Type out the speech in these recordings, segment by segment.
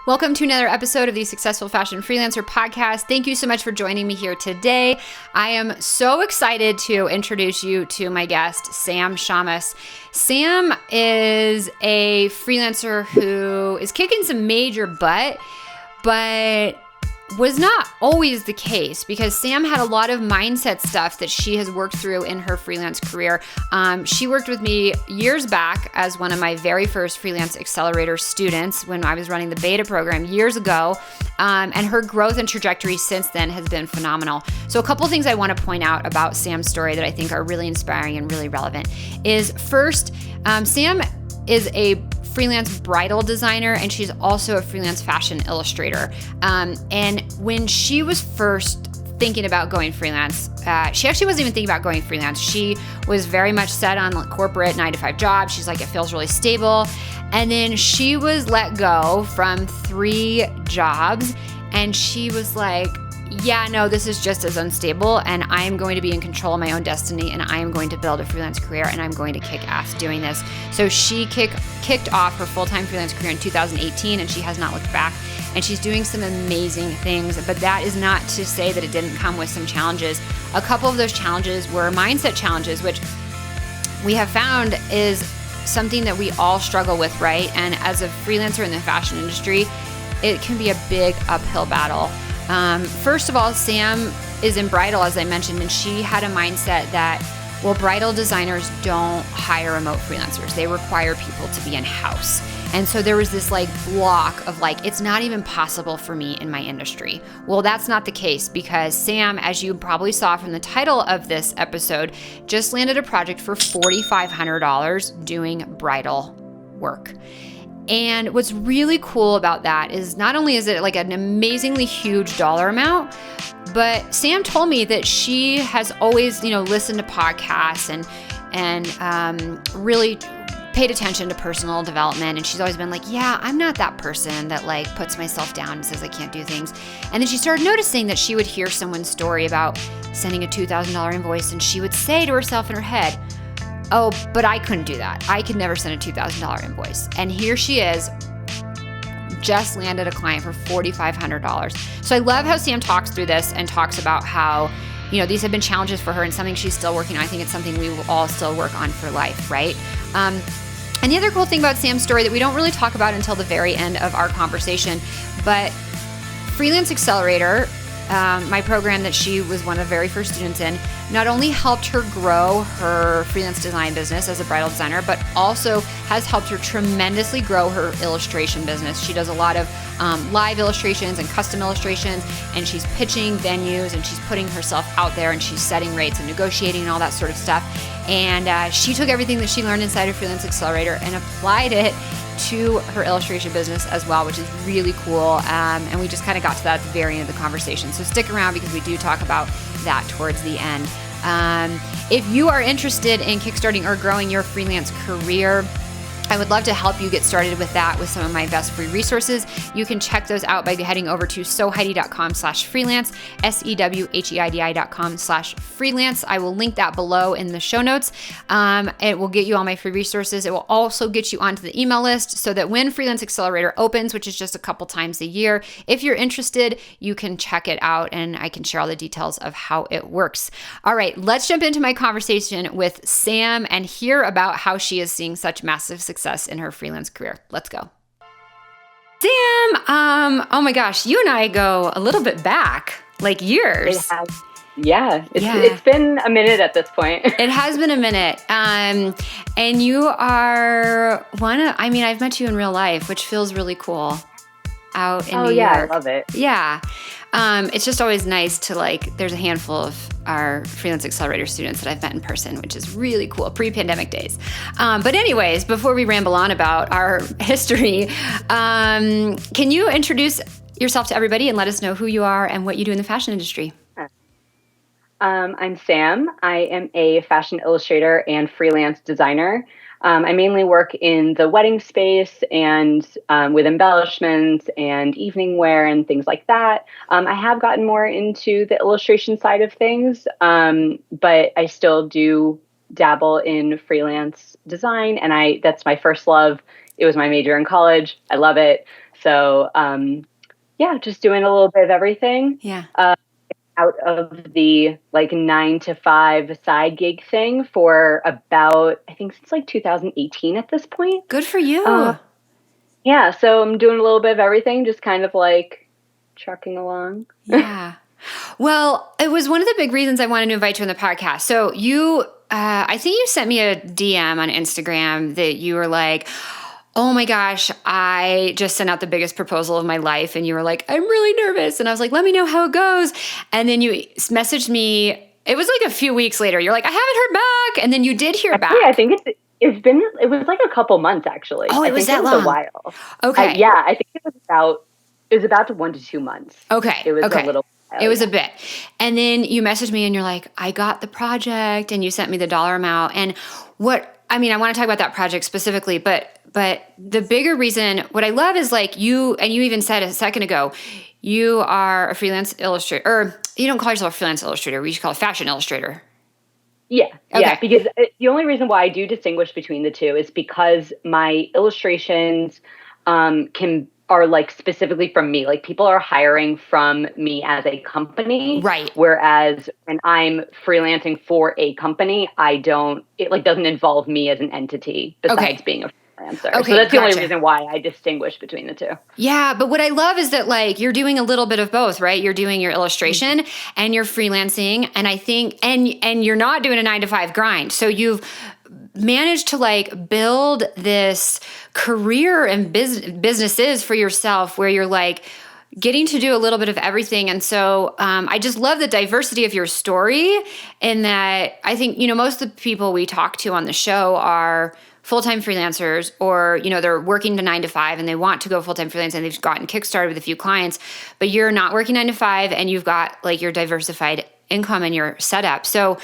Welcome to another episode of the Successful Fashion Freelancer podcast. Thank you so much for joining me here today. I am so excited to introduce you to my guest, Sam Shammas. Sam is a freelancer who is kicking some major butt, but was not always the case because Sam had a lot of mindset stuff that she has worked through in her freelance career. She worked with me years back as one of my very first Freelance Accelerator students when I was running the beta program years ago. And her growth and trajectory since then has been phenomenal. So a couple of things I want to point out about Sam's story that I think are really inspiring and really relevant is first, Sam is a freelance bridal designer, and she's also a freelance fashion illustrator. And when she was first thinking about going freelance, she actually wasn't even thinking about going freelance. She was very much set on corporate 9-to-5 jobs. She's like, it feels really stable. And then she was let go from 3 jobs, and she was like, yeah, no, this is just as unstable, and I am going to be in control of my own destiny, and I am going to build a freelance career, and I'm going to kick ass doing this. So she kicked off her full-time freelance career in 2018, and she has not looked back, and she's doing some amazing things. But that is not to say that it didn't come with some challenges. A couple of those challenges were mindset challenges, which we have found is something that we all struggle with, right? And as a freelancer in the fashion industry, it can be a big uphill battle. First of all, Sam is in bridal, as I mentioned, and she had a mindset that, well, bridal designers don't hire remote freelancers. They require people to be in-house. And so there was this block of it's not even possible for me in my industry. Well, that's not the case because Sam, as you probably saw from the title of this episode, just landed a project for $4,500 doing bridal work. And what's really cool about that is not only is it an amazingly huge dollar amount, but Sam told me that she has always, listened to podcasts and really paid attention to personal development. And she's always been like, yeah, I'm not that person that puts myself down and says I can't do things. And then she started noticing that she would hear someone's story about sending a $2,000 invoice, and she would say to herself in her head, oh, but I couldn't do that. I could never send a $2,000 invoice. And here she is, just landed a client for $4,500. So I love how Sam talks through this and talks about how, these have been challenges for her and something she's still working on. I think it's something we will all still work on for life, right? And the other cool thing about Sam's story that we don't really talk about until the very end of our conversation, but Freelance Accelerator, my program that she was one of the very first students in, not only helped her grow her freelance design business as a bridal designer, but also has helped her tremendously grow her illustration business. She does a lot of live illustrations and custom illustrations, and she's pitching venues, and she's putting herself out there, and she's setting rates and negotiating and all that sort of stuff. And she took everything that she learned inside of Freelance Accelerator and applied it to her illustration business as well, which is really cool. And we just kind of got to that at the very end of the conversation. So stick around because we do talk about that towards the end. If you are interested in kickstarting or growing your freelance career, I would love to help you get started with that with some of my best free resources. You can check those out by heading over to sewheidi.com/freelance, SEWHEIDI.com/freelance. I will link that below in the show notes. It will get you all my free resources. It will also get you onto the email list so that when Freelance Accelerator opens, which is just a couple times a year, if you're interested, you can check it out and I can share all the details of how it works. All right, let's jump into my conversation with Sam and hear about how she is seeing such massive success in her freelance career. Let's go. Sam, oh my gosh, you and I go a little bit back, years. It has. Yeah, it's been a minute at this point. It has been a minute. And you are I've met you in real life, which feels really cool out in New York. I love it. Yeah. It's just always nice to there's a handful of our Freelance Accelerator students that I've met in person, which is really cool, pre-pandemic days. But anyways, before we ramble on about our history, can you introduce yourself to everybody and let us know who you are and what you do in the fashion industry? I'm Sam. I am a fashion illustrator and freelance designer. I mainly work in the wedding space and with embellishments and evening wear and things like that. I have gotten more into the illustration side of things, but I still do dabble in freelance design, and that's my first love. It was my major in college. I love it. So, just doing a little bit of everything. Yeah. Out of the like 9 to 5 side gig thing for about, I think since like 2018 at this point. Good for you. Yeah. So I'm doing a little bit of everything, just kind of like trucking along. Yeah. Well, it was one of the big reasons I wanted to invite you on the podcast. So I think you sent me a DM on Instagram that you were like, oh my gosh, I just sent out the biggest proposal of my life. And you were like, I'm really nervous. And I was like, let me know how it goes. And then you messaged me. It was like a few weeks later. You're like, I haven't heard back. And then you did hear back. I think it was like a couple months actually. Oh, it was that long? long. A while. Okay. I think it was about 1 to 2 months. Okay. It was a little while. It was a bit. And then you messaged me and you're like, I got the project, and you sent me the dollar amount. And I want to talk about that project specifically, but the bigger reason, what I love is like you even said a second ago, you are a freelance illustrator, or you don't call yourself a freelance illustrator. We should call it fashion illustrator. Yeah. Okay. Yeah. Because the only reason why I do distinguish between the two is because my illustrations are like specifically from me. Like people are hiring from me as a company. Right. Whereas when I'm freelancing for a company, it like doesn't involve me as an entity besides being a freelancer. Okay, so that's the only reason why I distinguish between the two. Yeah. But what I love is that like you're doing a little bit of both, right? You're doing your illustration and you're freelancing. And I think, and you're not doing a 9 to 5 grind. So you've managed to like build this career and businesses for yourself where you're like getting to do a little bit of everything. And so I just love the diversity of your story, in that I think, most of the people we talk to on the show are full-time freelancers, or, they're working to 9 to 5 and they want to go full-time freelance and they've gotten kickstarted with a few clients, but you're not working 9 to 5 and you've got like your diversified income and your setup. So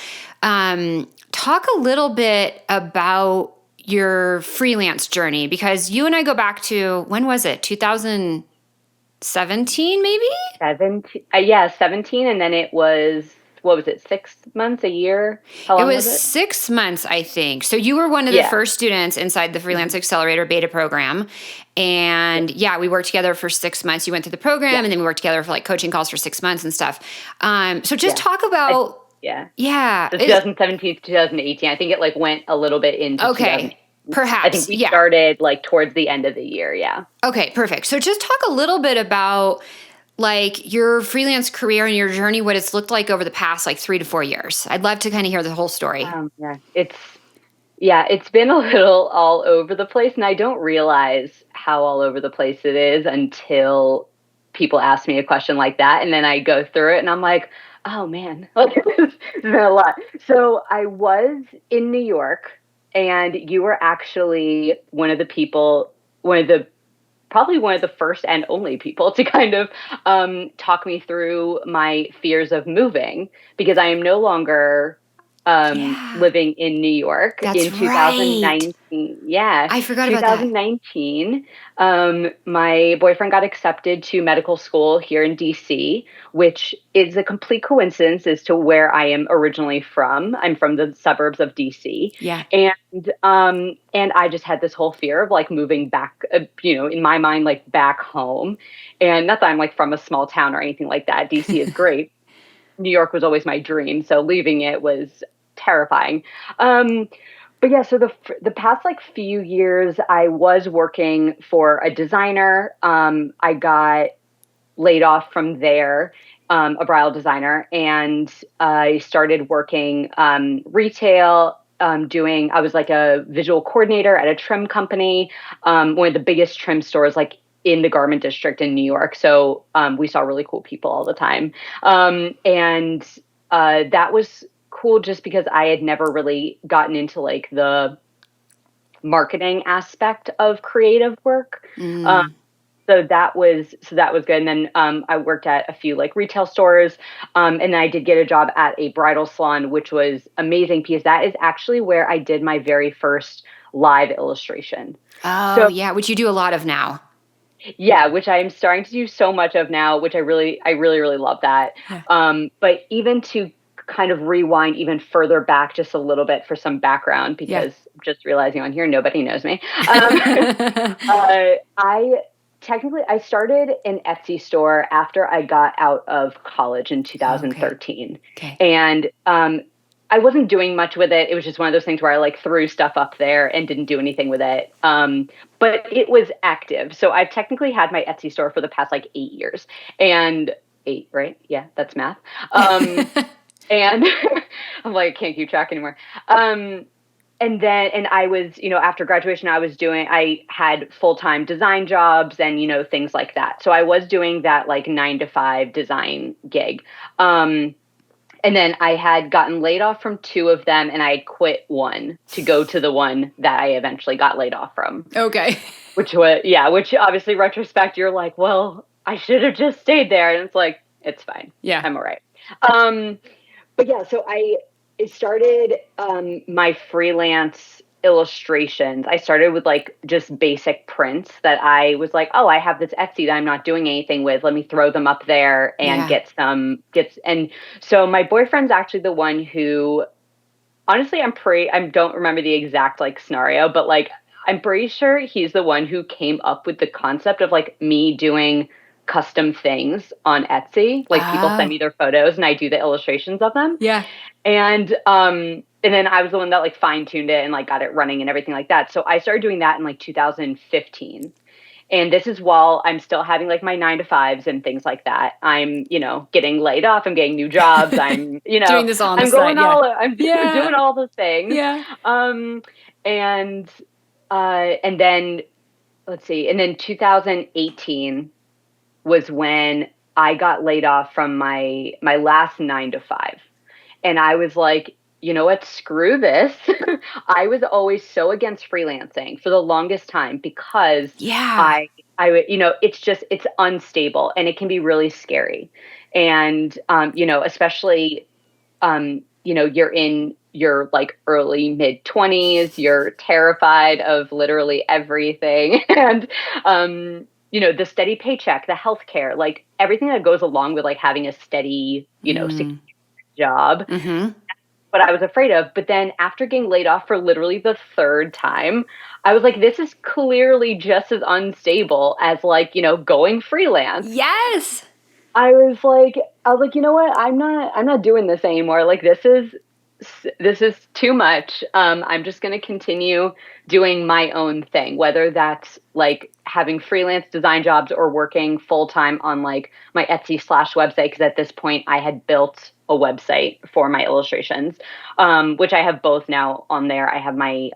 talk a little bit about your freelance journey, because you and I go back to, when was it? 2017, maybe? 17. And then it was, what was it? 6 months, a year? How long was it? 6 months, I think. So you were one of the first students inside the Freelance Accelerator beta program. And we worked together for 6 months. You went through the program and then we worked together for like coaching calls for 6 months and stuff. So just talk about... Yeah. So 2017 to 2018. I think it like went a little bit into 2018. Perhaps. I think we started like towards the end of the year. Yeah. Okay, perfect. So just talk a little bit about like your freelance career and your journey, what it's looked like over the past like 3 to 4 years. I'd love to kind of hear the whole story. It's been a little all over the place, and I don't realize how all over the place it is until people ask me a question like that. And then I go through it and I'm like, oh man, like it's been a lot. So I was in New York, and you were actually probably one of the first and only people to kind of talk me through my fears of moving, because I am no longer living in New York. That's in 2019. Right. Yeah. I forgot about that. 2019, my boyfriend got accepted to medical school here in DC, which is a complete coincidence as to where I am originally from. I'm from the suburbs of DC. Yeah. And I just had this whole fear of like moving back, in my mind, like back home. And not that I'm like from a small town or anything like that. DC is great. New York was always my dream. So leaving it was terrifying. But yeah, so the past like few years, I was working for a designer. I got laid off from there, a bridal designer, and I started working retail. I was like a visual coordinator at a trim company, one of the biggest trim stores like in the garment district in New York. So we saw really cool people all the time. And that was cool just because I had never really gotten into like the marketing aspect of creative work. So that was good. And then I worked at a few like retail stores, and then I did get a job at a bridal salon, which was amazing because that is actually where I did my very first live illustration. Oh, so, yeah, which you do a lot of now. Yeah, which I'm starting to do so much of now, which I really love that. Yeah. But even to kind of rewind even further back just a little bit for some background, because I'm just realizing on here nobody knows me. technically, I started an Etsy store after I got out of college in Okay. 2013. Okay. And I wasn't doing much with it. It was just one of those things where I like threw stuff up there and didn't do anything with it. But it was active. So I've technically had my Etsy store for the past like 8 years. And 8, right? Yeah, that's math. And I'm like, I can't keep track anymore. And I was, after graduation, I had full-time design jobs and, things like that. So I was doing that like 9 to 5 design gig. And then I had gotten laid off from 2 of them, and I had quit one to go to the one that I eventually got laid off from. Okay. Which obviously retrospect, you're like, well, I should have just stayed there. And it's like, it's fine. Yeah. I'm all right. But yeah, so I started my freelance illustrations. I started with like just basic prints that I was like, oh, I have this Etsy that I'm not doing anything with. Let me throw them up there and and so my boyfriend's actually the one who, honestly, I don't remember the exact like scenario, but like I'm pretty sure he's the one who came up with the concept of like me doing custom things on Etsy. Like people send me their photos and I do the illustrations of them. Yeah. And then I was the one that like fine-tuned it and like got it running and everything like that. So I started doing that in like 2015. And this is while I'm still having like my 9 to 5s and things like that. I'm, getting laid off. I'm getting new jobs. I'm, doing this all on the I'm side. I'm doing all the things. Yeah. And then let's see. And then 2018 was when I got laid off from my last 9 to 5. And I was like, you know what? Screw this. I was always so against freelancing for the longest time because it's unstable and it can be really scary. And, especially, you're in your like early mid-20s, you're terrified of literally everything. And, the steady paycheck, the healthcare, like everything that goes along with like having a steady, secure job. Mm-hmm. What I was afraid of. But then after getting laid off for literally the 3rd time, I was like, this is clearly just as unstable as like, going freelance. Yes. I was like, you know what? I'm not doing this anymore. Like this is too much. I'm just going to continue doing my own thing, whether that's like having freelance design jobs or working full time on like my Etsy /website. Cause at this point I had built a website for my illustrations, which I have both now on there. I have my,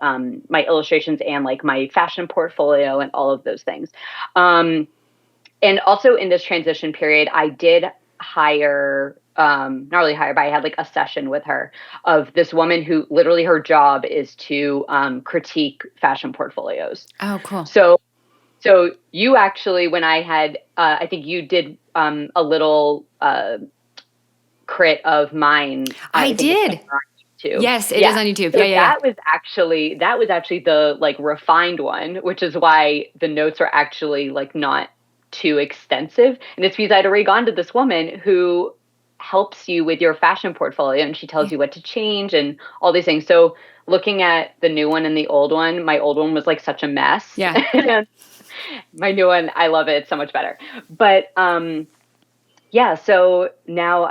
my illustrations and like my fashion portfolio and all of those things. And also in this transition period, I did hire, not really hire, but I had like a session with her of this woman who literally her job is to critique fashion portfolios. Oh, cool. So you actually, when I had, I think you did a little crit of mine. I did. Yes, it is on YouTube. So yeah. That was actually the like refined one, which is why the notes are actually like not too extensive. And it's because I'd already gone to this woman who helps you with your fashion portfolio and she tells you what to change and all these things. So looking at the new one and the old one, my old one was like such a mess. Yeah. And my new one, I love it. It's so much better. But so now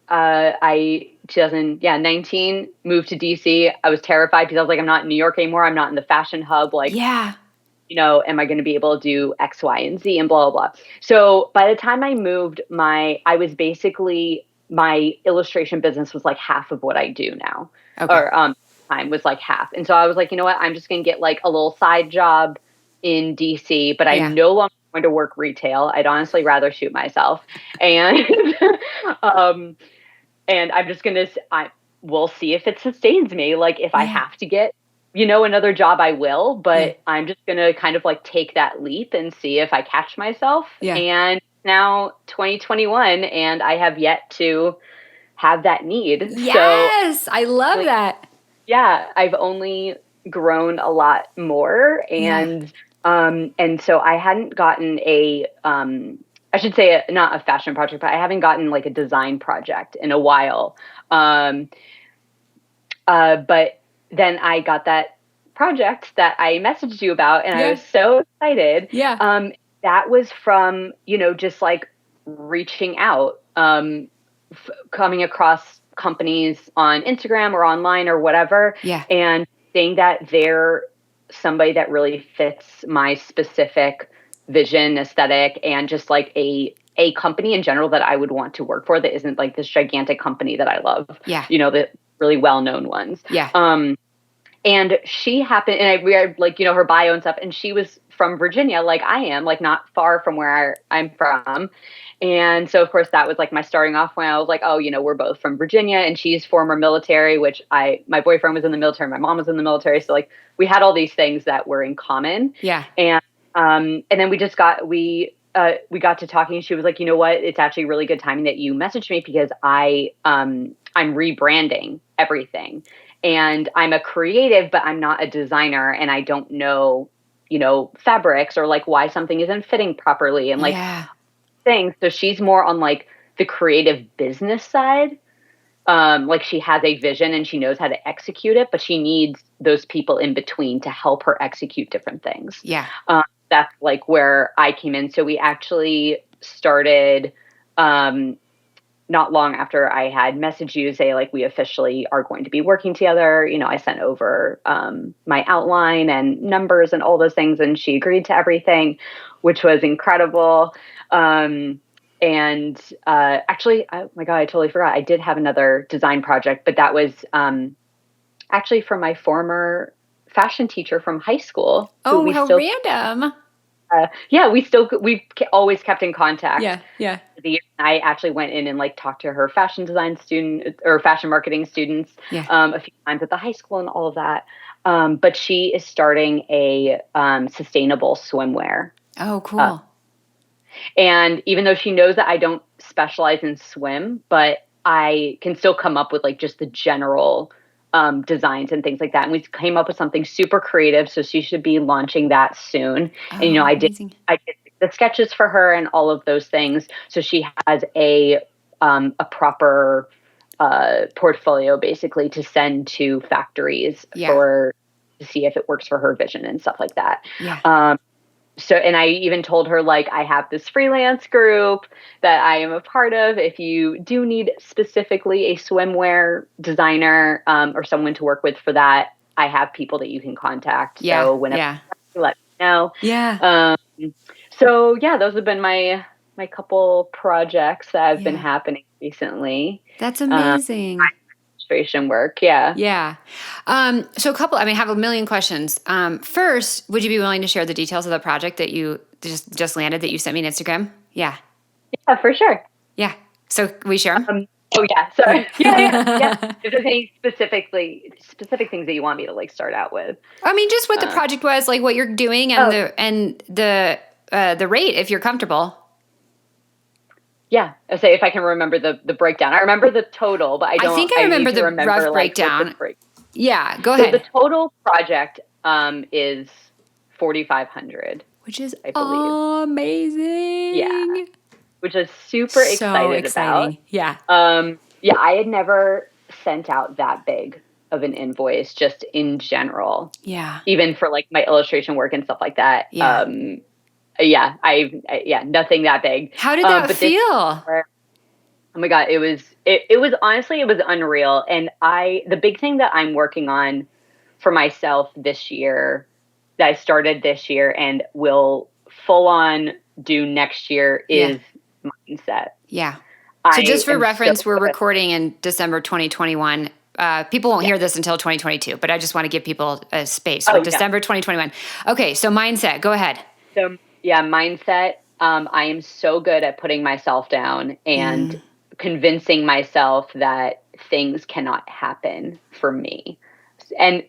I 2019 moved to DC. I was terrified because I was like, I'm not in New York anymore. I'm not in the fashion hub. Like, am I going to be able to do X, Y, and Z and blah, blah, blah. So by the time I moved, my illustration business was like half of what I do now. Okay. Or time was like half. And so I was like, you know what? I'm just going to get like a little side job in DC, but I'm no longer going to work retail. I'd honestly rather shoot myself. And and I'm just going to, we'll see if it sustains me. Like if I have to get, another job, I will, but I'm just going to kind of like take that leap and see if I catch myself. Yeah. And now 2021 and I have yet to have that need. Yes. So, I love that. Yeah. I've only grown a lot more and so I hadn't gotten I should say not a fashion project, but I haven't gotten like a design project in a while. But then I got that project that I messaged you about and I was so excited. Yeah. that was from, just like reaching out, coming across companies on Instagram or online or whatever, Yeah. and seeing that they're somebody that really fits my specific vision, aesthetic, and just like a company in general that I would want to work for that isn't like this gigantic company that I love, Yeah. the really well-known ones. Yeah. And she happened, and we had like, her bio and stuff, and she was from Virginia, like I am, like not far from where I'm from. And so, of course, that was like my starting off when I was like, oh, we're both from Virginia, and she's former military, which my boyfriend was in the military, my mom was in the military. So like we had all these things that were in common. Yeah. And then we got to talking, and she was like, you know what, it's actually really good timing that you messaged me because I'm rebranding everything. And I'm a creative, but I'm not a designer, and I don't know, fabrics or like why something isn't fitting properly and like things. So she's more on like the creative business side. Like she has a vision and she knows how to execute it, but she needs those people in between to help her execute different things. Yeah. That's like where I came in. So we actually started, not long after I had messaged you to say, like, we officially are going to be working together. I sent over my outline and numbers and all those things, and she agreed to everything, which was incredible. Actually, oh my God, I totally forgot. I did have another design project, but that was actually from my former fashion teacher from high school. Oh, how random. We've always kept in contact. Yeah. I actually went in and like talked to her fashion design student or fashion marketing students a few times at the high school and all of that. But she is starting a sustainable swimwear. Oh, cool. And even though she knows that I don't specialize in swim, but I can still come up with like just the general designs and things like that. And we came up with something super creative. So she should be launching that soon. Oh, And, I did amazing. the sketches for her and all of those things. So she has a proper portfolio basically to send to factories to see if it works for her vision and stuff like that. Yeah. So, and I even told her, like, I have this freelance group that I am a part of. If you do need specifically a swimwear designer or someone to work with for that, I have people that you can contact. Yeah. So whenever you let me know. Yeah. So yeah, those have been my couple projects that have been happening recently. That's amazing. Illustration work. Yeah. Yeah. So I have a million questions. First, would you be willing to share the details of the project that you just landed that you sent me on Instagram? Yeah. Yeah, for sure. Yeah. So we share them? Oh yeah. Sorry. Yeah. If there's any specific things that you want me to like start out with. I mean, just what the project was, like what you're doing and the rate, if you're comfortable. Yeah. I say if I can remember the breakdown. I remember the total, but I think I remember the rough breakdown. Yeah. Go ahead. So the total project is $4,500. Which is amazing. Yeah. Which is super excited about. Yeah. I had never sent out that big of an invoice just in general. Yeah. Even for like my illustration work and stuff like that. Yeah. Nothing that big. How did that feel? Oh my God, it was honestly, it was unreal. And the big thing that I'm working on for myself this year, that I started this year and will full on do next year is mindset. Yeah. So just for reference, we're recording in December 2021. People won't hear this until 2022, but I just want to give people a space. So December 2021. Okay. So mindset, go ahead. So mindset. I am so good at putting myself down and convincing myself that things cannot happen for me. And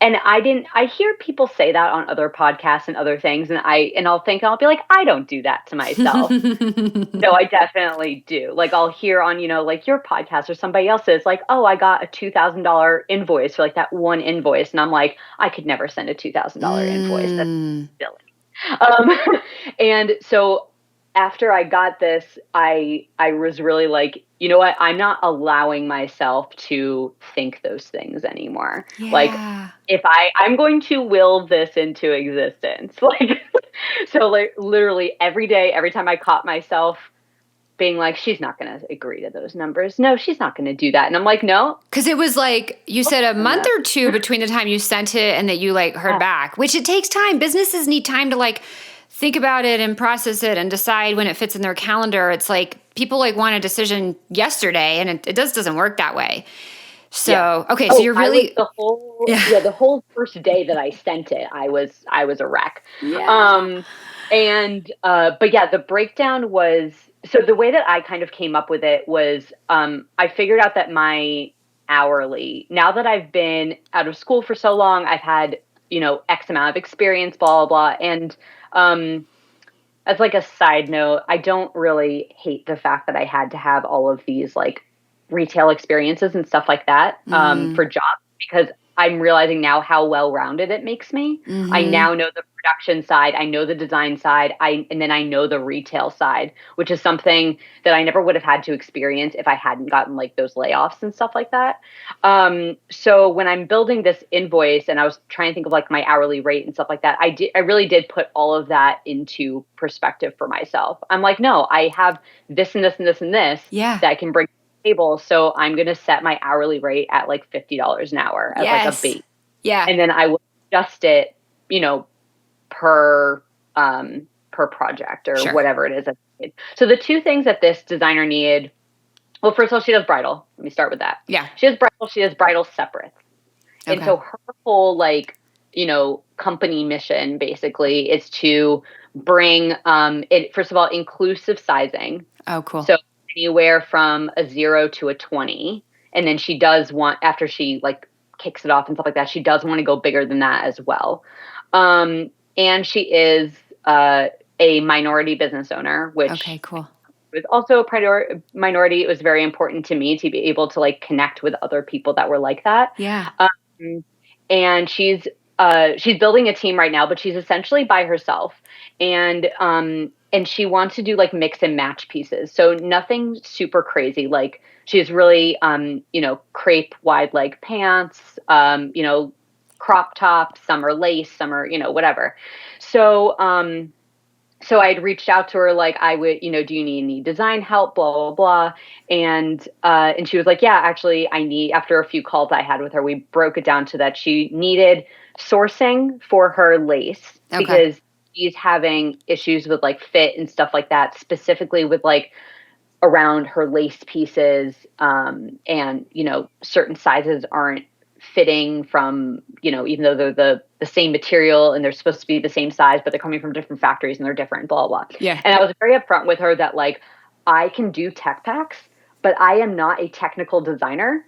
I hear people say that on other podcasts and other things. And I'll be like, I don't do that to myself. No, I definitely do. Like I'll hear on, like your podcast or somebody else's like, oh, I got a $2,000 invoice for like that one invoice. And I'm like, I could never send a $2,000 invoice. That's silly. And so after I got this, I was really like, you know what? I'm not allowing myself to think those things anymore. Yeah. Like if I'm going to will this into existence, like So like literally every day, every time I caught myself being like, she's not going to agree to those numbers. No, she's not going to do that. And I'm like, no. Because it was like, you said a month or two between the time you sent it and that you like heard back, which it takes time. Businesses need time to like think about it and process it and decide when it fits in their calendar. It's like people like want a decision yesterday, and it doesn't work that way. So, okay, so you're really the whole first day that I sent it, I was a wreck. Yeah. But yeah, the breakdown was, so the way that I kind of came up with it was, I figured out that my hourly, now that I've been out of school for so long, I've had, X amount of experience, blah, blah, blah. And, as like a side note, I don't really hate the fact that I had to have all of these like retail experiences and stuff like that, for jobs, because I'm realizing now how well-rounded it makes me. Mm-hmm. I now know the production side, I know the design side, and then I know the retail side, which is something that I never would have had to experience if I hadn't gotten like those layoffs and stuff like that. So when I'm building this invoice and I was trying to think of like my hourly rate and stuff like that, I really did put all of that into perspective for myself. I'm like, no, I have this and this and this and this that I can bring table, so I'm going to set my hourly rate at like $50 an hour as like a base. Yeah. And then I will adjust it, per project or whatever it is. So the two things that this designer needed, well, first of all, she does bridal. Let me start with that. Yeah. She does bridal separates. Okay. And so her whole like, company mission basically is to bring it, first of all, inclusive sizing. Oh, cool. So anywhere from a 0 to a 20. And then she does want, after she like kicks it off and stuff like that, she does want to go bigger than that as well. And she is a minority business owner, which cool. was also a minority. It was very important to me to be able to like connect with other people that were like that. Yeah. And she's building a team right now, but she's essentially by herself. And she wants to do like mix and match pieces. So nothing super crazy. Like she's really, crepe wide leg pants, crop tops, some are lace, some are, whatever. So, so I'd reached out to her, like I would, do you need any design help, blah, blah, blah. And she was like, yeah, actually after a few calls I had with her, we broke it down to that she needed sourcing for her lace because she's having issues with like fit and stuff like that, specifically with like around her lace pieces. And, certain sizes aren't fitting from, even though they're the same material and they're supposed to be the same size, but they're coming from different factories and they're different, blah, blah. Yeah. And I was very upfront with her that like, I can do tech packs, but I am not a technical designer.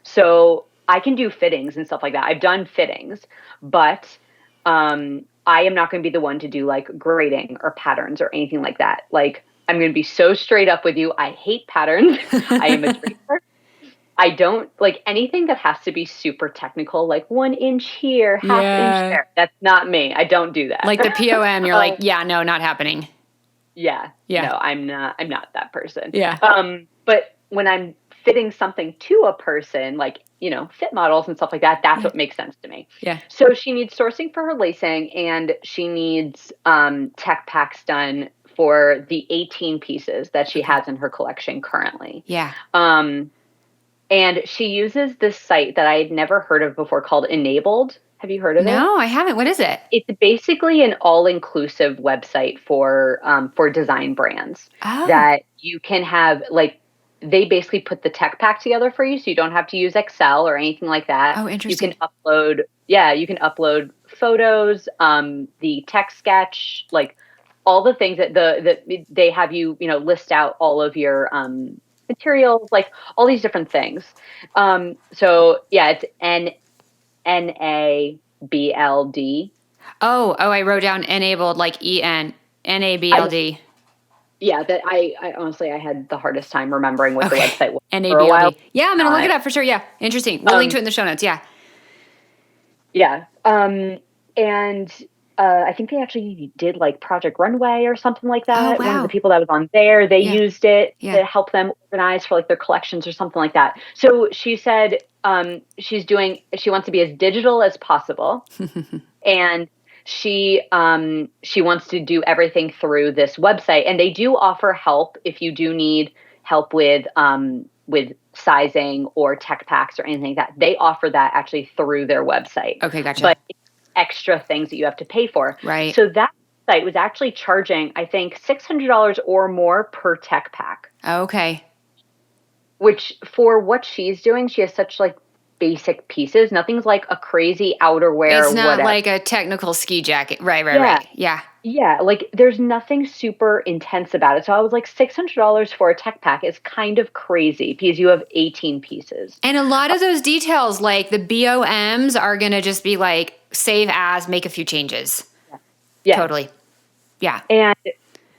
So I can do fittings and stuff like that. I've done fittings, but, I am not going to be the one to do like grading or patterns or anything like that. Like, I'm going to be so straight up with you. I hate patterns. I am a draper. I don't like anything that has to be super technical, like 1 inch here, half inch there. That's not me. I don't do that. Like the POM, you're like, yeah, no, not happening. Yeah. No, I'm not that person. Yeah. But when I'm fitting something to a person, like, fit models and stuff like that, that's what makes sense to me. Yeah. So she needs sourcing for her lacing, and she needs tech packs done for the 18 pieces that she has in her collection currently. Yeah. And she uses this site that I had never heard of before called Enabled. Have you heard of it? No, I haven't. What is it? It's basically an all-inclusive website for design brands that you can have, like, they basically put the tech pack together for you, so you don't have to use Excel or anything like that. Oh, interesting. You can upload photos, the tech sketch, like all the things that they have you, list out all of your materials, like all these different things. So yeah, it's NABLD. Oh, I wrote down enabled, like NABLD. Yeah, that I honestly, I had the hardest time remembering what the website was NABLD. for a while. Yeah, I'm going to look it up for sure. Yeah, interesting. We'll link to it in the show notes. Yeah. Yeah. And I think they actually did like Project Runway or something like that. Oh, wow. One of the people that was on there, they used it to help them organize for like their collections or something like that. So she said she wants to be as digital as possible. And she wants to do everything through this website, and they do offer help if you do need help with sizing or tech packs or anything like that. They offer that actually through their website. Okay, gotcha. But it's extra things that you have to pay for. Right. So that site was actually charging, I think, $600 or more per tech pack. Okay. Which for what she's doing, she has such like basic pieces. Nothing's like a crazy outerwear. It's not whatever. like a technical ski jacket. Right. Yeah. Yeah, like there's nothing super intense about it. So I was like, $600 for a tech pack is kind of crazy because you have 18 pieces. And a lot of those details, like the BOMs, are going to just be like save as, make a few changes. Yeah. Totally. Yeah. And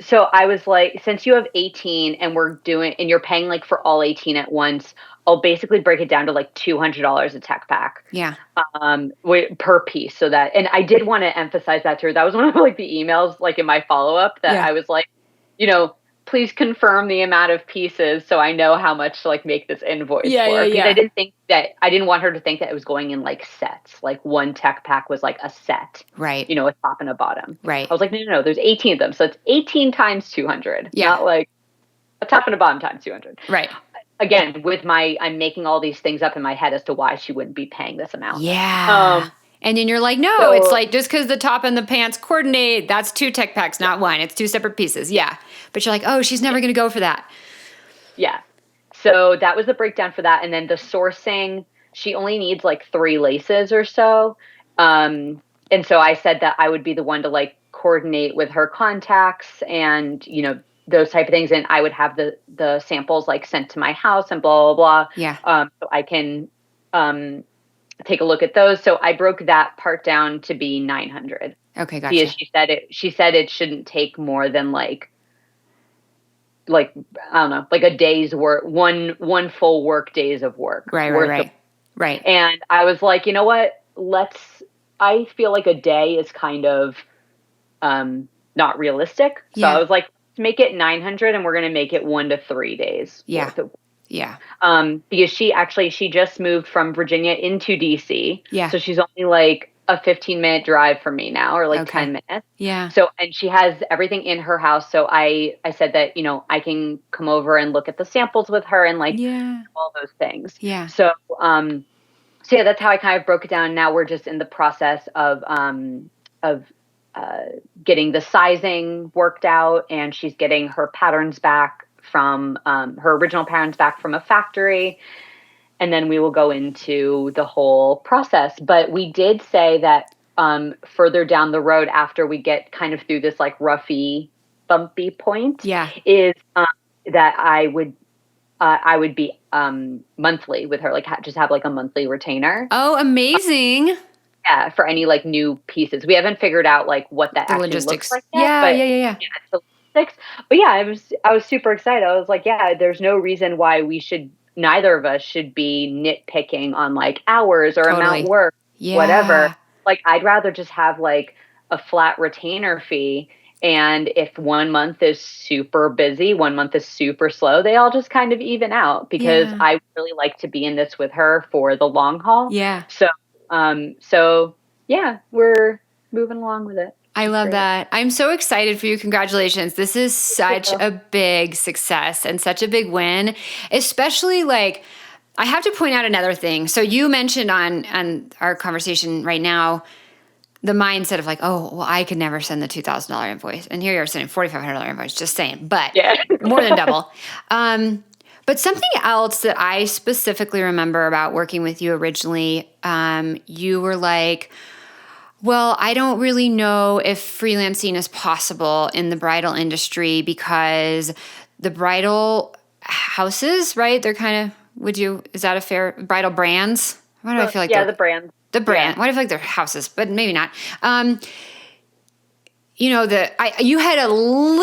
so I was like, since you have 18 and you're paying like for all 18 at once, I'll basically break it down to like $200 a tech pack. Yeah. Per piece. So that, and I did want to emphasize that to her. That was one of like the emails, like in my follow-up that I was like, please confirm the amount of pieces so I know how much to like make this invoice for. Yeah. I didn't want her to think that it was going in like sets. Like one tech pack was like a set. Right. A top and a bottom. Right. I was like, no, there's 18 of them. So it's 18 times 200. Yeah. Not like a top and a bottom times 200. Right. Again, I'm making all these things up in my head as to why she wouldn't be paying this amount. Yeah. And then you're like, no, it's like just because the top and the pants coordinate, that's 2 tech packs, not one. It's 2 separate pieces. Yeah. But you're like, oh, she's never going to go for that. Yeah. So that was the breakdown for that. And then the sourcing, she only needs like 3 laces or so. And so I said that I would be the one to like coordinate with her contacts and, those type of things. And I would have the samples like sent to my house and blah, blah, blah. Yeah. So I can take a look at those. So I broke that part down to be 900. Okay, gotcha. Because she said it shouldn't take more than like I don't know, like a day's work, one full work days of work. Right. And I was like, you know what? I feel like a day is kind of not realistic. So I was like, let's make it 900 and we're going to make it 1 to 3 days. Yeah. Yeah. Because she just moved from Virginia into DC. Yeah. So she's only like a 15-minute drive from me now, or like 10 minutes. Yeah. So, and she has everything in her house. So I said that, I can come over and look at the samples with her and like all those things. Yeah. So, so yeah, that's how I kind of broke it down. Now we're just in the process of getting the sizing worked out, and she's getting her patterns back from her original patterns back from a factory. And then we will go into the whole process. But we did say that further down the road, after we get kind of through this like roughy, bumpy point, is that I would be monthly with her, like just have like a monthly retainer. Oh, amazing. Yeah, for any like new pieces. We haven't figured out like what that actually looks like yet. Yeah. It's the logistics. But yeah, I was super excited. I was like, yeah, there's no reason why neither of us should be nitpicking on like hours or amount worked, whatever. Like I'd rather just have like a flat retainer fee. And if 1 month is super busy, 1 month is super slow, they all just kind of even out because I really like to be in this with her for the long haul. Yeah. So yeah, we're moving along with it. I love that. I'm so excited for you. Congratulations. This is such a big success and such a big win, especially like, I have to point out another thing. So you mentioned on our conversation right now, the mindset of like, oh, well, I could never send the $2,000 invoice. And here you're sending $4,500 invoice, just saying, but more than double. But something else that I specifically remember about working with you originally, you were like, well, I don't really know if freelancing is possible in the bridal industry because the bridal houses, right? They're kind of, is that a fair, bridal brands? Why do I feel like the brands. The brand. Why do I feel like they're houses, but maybe not. You had a long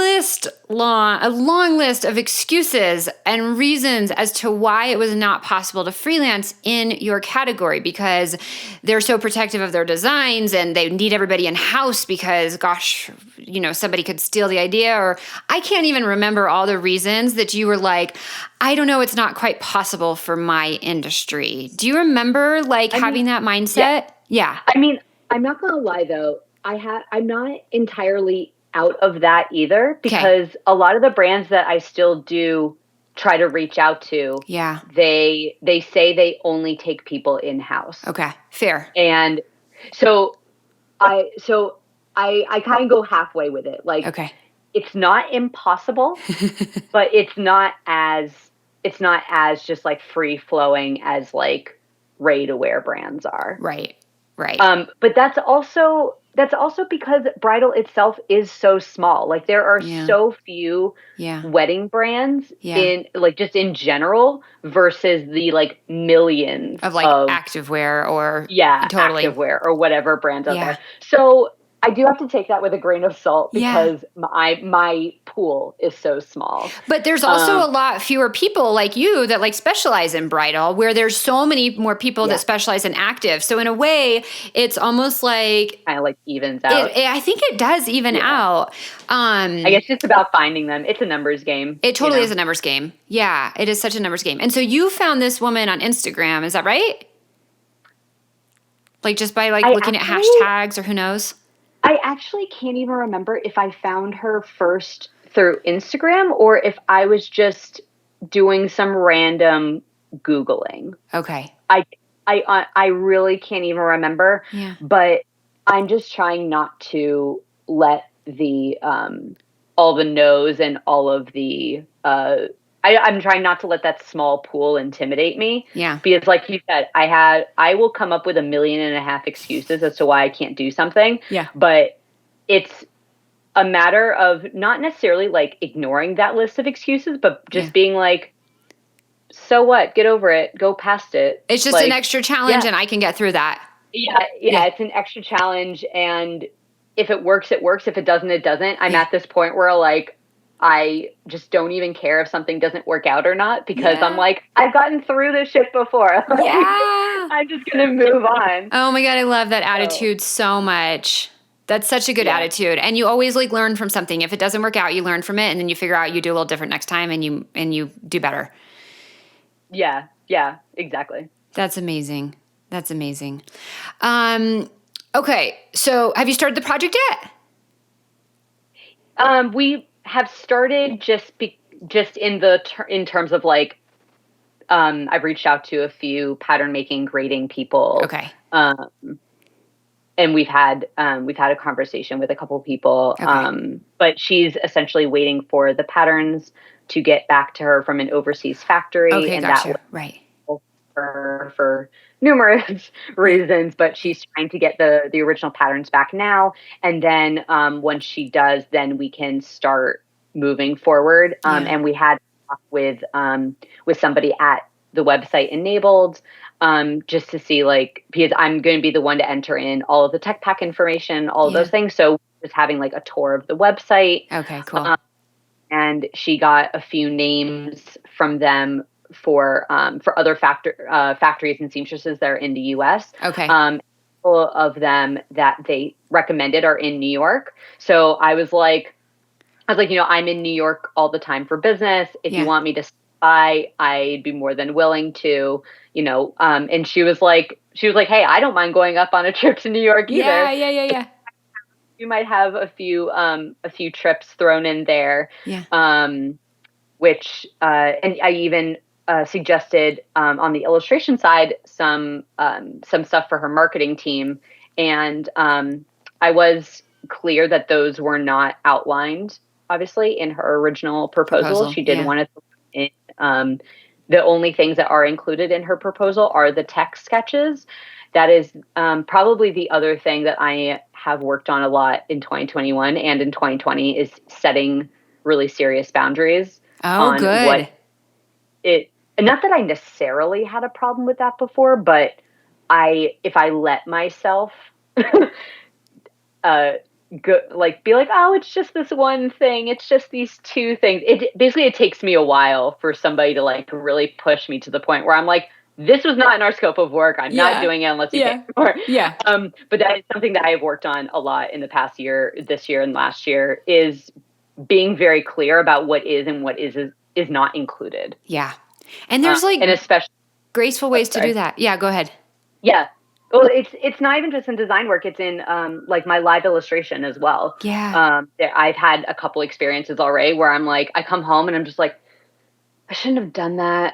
list of excuses and reasons as to why it was not possible to freelance in your category because they're so protective of their designs and they need everybody in house because, gosh, somebody could steal the idea, or I can't even remember all the reasons that you were like, I don't know, it's not quite possible for my industry. Do you remember having that mindset? Yeah. I mean, I'm not going to lie though. I'm not entirely out of that either, Okay. because a lot of the brands that I still do try to reach out to, Yeah. they say they only take people in-house. Okay. Fair. And so I kind of go halfway with it. Like, Okay. it's not impossible, but it's not as just like free flowing as like ready to wear brands are. Right. Right. But that's also because bridal itself is so small. Like, there are Yeah. so few Yeah. wedding brands Yeah. in, like, just in general, versus the like millions Of like activewear or totally. activewear or whatever brands out Yeah. there. So I do have to take that with a grain of salt, Yeah. because my pool is so small. But there's also a lot fewer people like you that like specialize in bridal, where there's so many more people that specialize in active. So in a way, it's almost like Kind of like evens out. I think it does even out. I guess it's about finding them. It's a numbers game. It totally is a numbers game. Yeah, it is such a numbers game. And so you found this woman on Instagram, is that right? Like just by like looking at hashtags, or who knows? I actually can't even remember if I found her first through Instagram or if I was just doing some random Googling. Okay. I really can't even remember. Yeah. But I'm just trying not to let the all the no's and all of the I'm trying not to let that small pool intimidate me. Yeah. Because like you said, I will come up with 1.5 million excuses as to why I can't do something. Yeah. But it's a matter of not necessarily like ignoring that list of excuses, but just being like, so what? Get over it. Go past it. It's just like, an extra challenge and I can get through that. Yeah, it's an extra challenge, and if it works, it works. If it doesn't, it doesn't. I'm at this point where like I just don't even care if something doesn't work out or not, because I'm like, I've gotten through this shit before. Like, I'm just gonna move on. Oh my God, I love that attitude so much. That's such a good attitude. And you always like learn from something. If it doesn't work out, you learn from it, and then you figure out you do a little different next time, and you do better. Yeah, exactly. That's amazing. That's amazing. Okay, so have you started the project yet? We have started just in terms of like, I've reached out to a few pattern making, grading people. Okay. And we've had a conversation with a couple of people. Okay. But she's essentially waiting for the patterns to get back to her from an overseas factory. Okay, and gotcha. that Right. For numerous reasons, but she's trying to get the original patterns back now. And then once she does, then we can start moving forward. And we had talk with somebody at the website Enabled, just to see, like, because I'm going to be the one to enter in all of the tech pack information, all of those things. So just having like a tour of the website. Okay, cool. And she got a few names from them for other factories and seamstresses that are in the U.S. Okay. Couple of them that they recommended are in New York. So I was like, I'm in New York all the time for business. If you want me to by, I'd be more than willing to, and she was like, hey, I don't mind going up on a trip to New York either. Yeah. You might have a few trips thrown in there. Yeah. Which, and I even suggested on the illustration side some stuff for her marketing team, and I was clear that those were not outlined, obviously, in her original proposal. She didn't want to put in. The only things that are included in her proposal are the text sketches. That is probably the other thing that I have worked on a lot in 2021 and in 2020 is setting really serious boundaries. Oh, good. Not that I necessarily had a problem with that before, but if I let myself be like, oh, it's just this one thing. It's just these two things. It takes me a while for somebody to like really push me to the point where I'm like, this was not in our scope of work. I'm not doing it unless you pay for it. Yeah. But that is something that I have worked on a lot in the past year, this year and last year, is being very clear about what is and what is not included. Yeah. And there's and especially graceful ways to do that. Yeah, go ahead. Yeah. Well, it's not even just in design work. It's in like my live illustration as well. Yeah. I've had a couple experiences already where I'm like, I come home and I'm just like, I shouldn't have done that.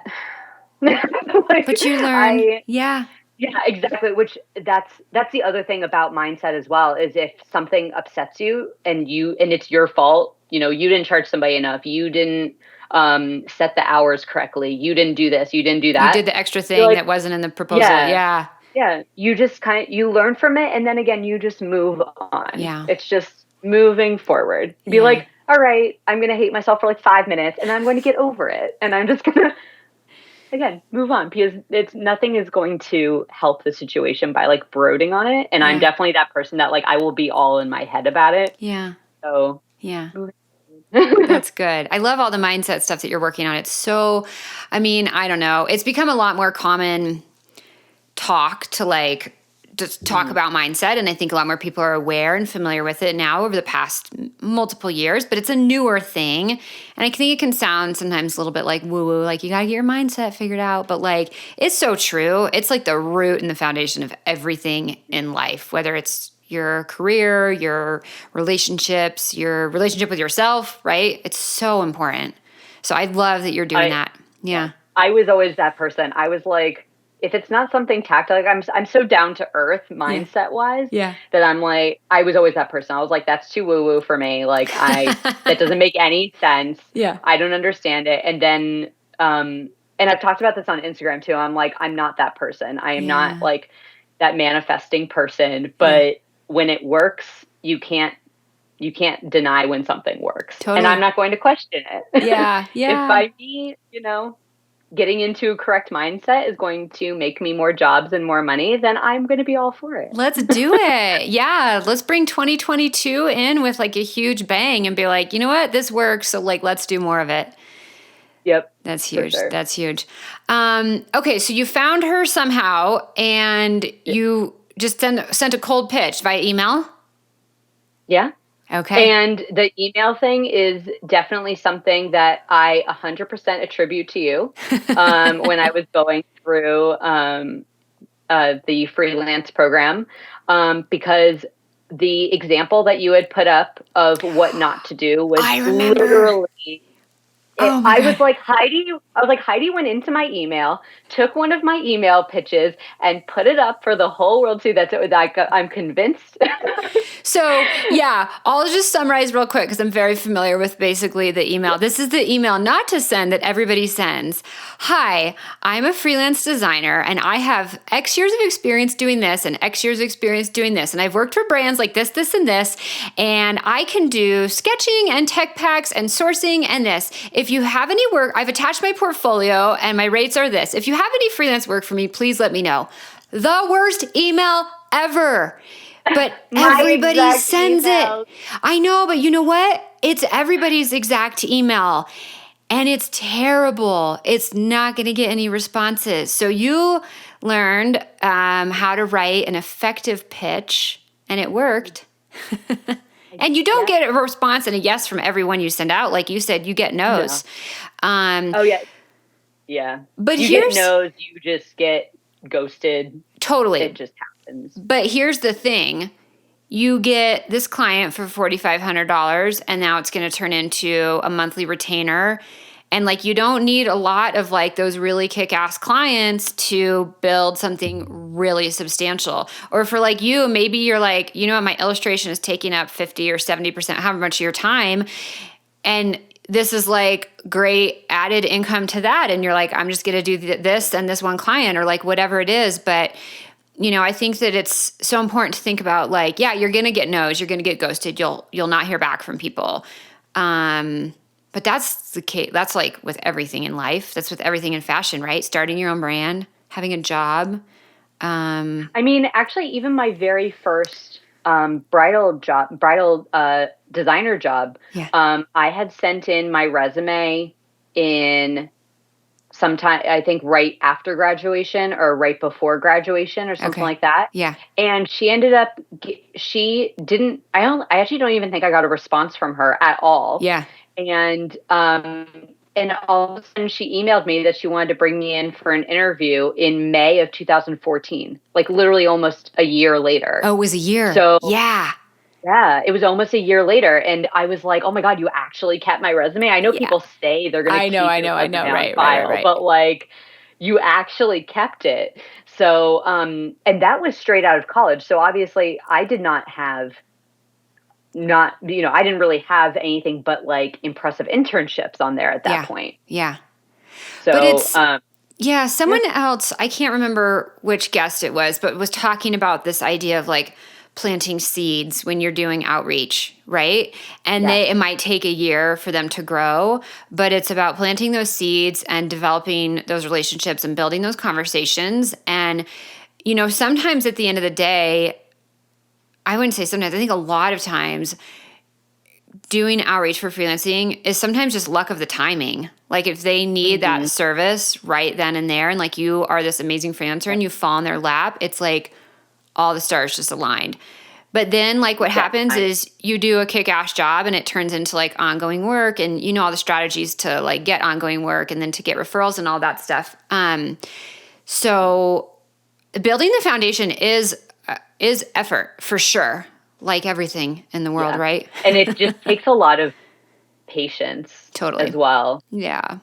Like, But you learn. Yeah. yeah, exactly. Which that's the other thing about mindset as well, is if something upsets you and it's your fault, you didn't charge somebody enough, you didn't set the hours correctly, you didn't do this, you didn't do You that. did the extra You're thing like, that wasn't in the proposal. yeah, Yeah. yeah. You just you learn from it, and then again, you just move on. Yeah. It's just moving forward. Be Yeah. like, all right, I'm gonna hate myself for like 5 minutes, and I'm going to get over it, and I'm just gonna again move on, because it's nothing is going to help the situation by like brooding on it. And I'm Yeah. definitely that person that like I will be all in my head about it. Yeah. So Yeah. moving That's good. I love all the mindset stuff that you're working on. It's so, I mean, I don't know. It's become a lot more common talk to like just talk about mindset. And I think a lot more people are aware and familiar with it now over the past multiple years, but it's a newer thing. And I think it can sound sometimes a little bit like woo woo, like you got to get your mindset figured out. But like, it's so true. It's like the root and the foundation of everything in life, whether it's your career, your relationships, your relationship with yourself, right? It's so important. So I love that you're doing that. Yeah. I was always that person. I was like, if it's not something tactile, like I'm so down to earth mindset wise, Yeah. that I'm like, I was always that person. I was like, that's too woo woo for me. Like that doesn't make any sense. Yeah. I don't understand it. And then, and I've talked about this on Instagram too. I'm like, I'm not that person. I am not like that manifesting person. But when it works, you can't deny when something works. Totally. And I'm not going to question it. Yeah. Yeah. If by me, getting into a correct mindset is going to make me more jobs and more money, then I'm going to be all for it. Let's do it. Yeah. Let's bring 2022 in with like a huge bang and be like, you know what? This works. So like, let's do more of it. Yep. That's huge. Sure. That's huge. Okay. So you found her somehow and you just sent a cold pitch via email. Yeah. Okay. And the email thing is definitely something that I 100% attribute to you. When I was going through the freelance program, because the example that you had put up of what not to do was literally. I was like, Heidi went into my email, took one of my email pitches, and put it up for the whole world to see. That's it. I'm convinced. So, yeah, I'll just summarize real quick because I'm very familiar with basically the email. This is the email not to send that everybody sends. Hi, I'm a freelance designer and I have X years of experience doing this and X years of experience doing this. And I've worked for brands like this, this, and this. And I can do sketching and tech packs and sourcing and this. If you have any work, I've attached my portfolio and my rates are this. If you have any freelance work for me, please let me know. The worst email ever. But everybody sends it. I know, but you know what? It's everybody's exact email. And it's terrible. It's not going to get any responses. So you learned how to write an effective pitch, and it worked. And you don't get a response and a yes from everyone you send out. Like you said, you get no's. No. Yeah. But you get no's, you just get ghosted. Totally. It just happens. But here's the thing. You get this client for $4,500 and now it's going to turn into a monthly retainer. And like, you don't need a lot of like those really kick-ass clients to build something really substantial. Or for like you, maybe you're like, you know what, my illustration is taking up 50 or 70%, however much of your time. And this is like great added income to that. And you're like, I'm just going to do this and this one client or like whatever it is. But I think that it's so important to think about like, yeah, you're going to get no's, you're going to get ghosted. You'll not hear back from people. But that's the case. That's like with everything in life. That's with everything in fashion, right? Starting your own brand, having a job. I mean, actually, even my very first bridal designer job, I had sent in my resume in sometime, I think right after graduation or right before graduation or something like that. Yeah. And she ended up, I actually don't even think I got a response from her at all. Yeah. And And all of a sudden she emailed me that she wanted to bring me in for an interview in May of 2014, like literally almost a year later. Oh, it was a year. So yeah. Yeah, it was almost a year later, and I was like, "Oh my God, you actually kept my resume." I know Yeah. people say they're gonna keep your resume on Right, file, but like, you actually kept it. So, and that was straight out of college. So obviously, I did not have I didn't really have anything but like impressive internships on there at that point. Yeah. So, But it's someone else, I can't remember which guest it was, but was talking about this idea of like planting seeds when you're doing outreach, right? And it might take a year for them to grow, but it's about planting those seeds and developing those relationships and building those conversations. And, sometimes at the end of the day, I wouldn't say sometimes, I think a lot of times doing outreach for freelancing is sometimes just luck of the timing. Like if they need that service right then and there, and like you are this amazing freelancer and you fall in their lap, it's like all the stars just aligned. But then like what happens is you do a kick-ass job and it turns into like ongoing work, and all the strategies to like get ongoing work and then to get referrals and all that stuff. So building the foundation is effort for sure, like everything in the world, right? And it just takes a lot of patience as well. Yeah.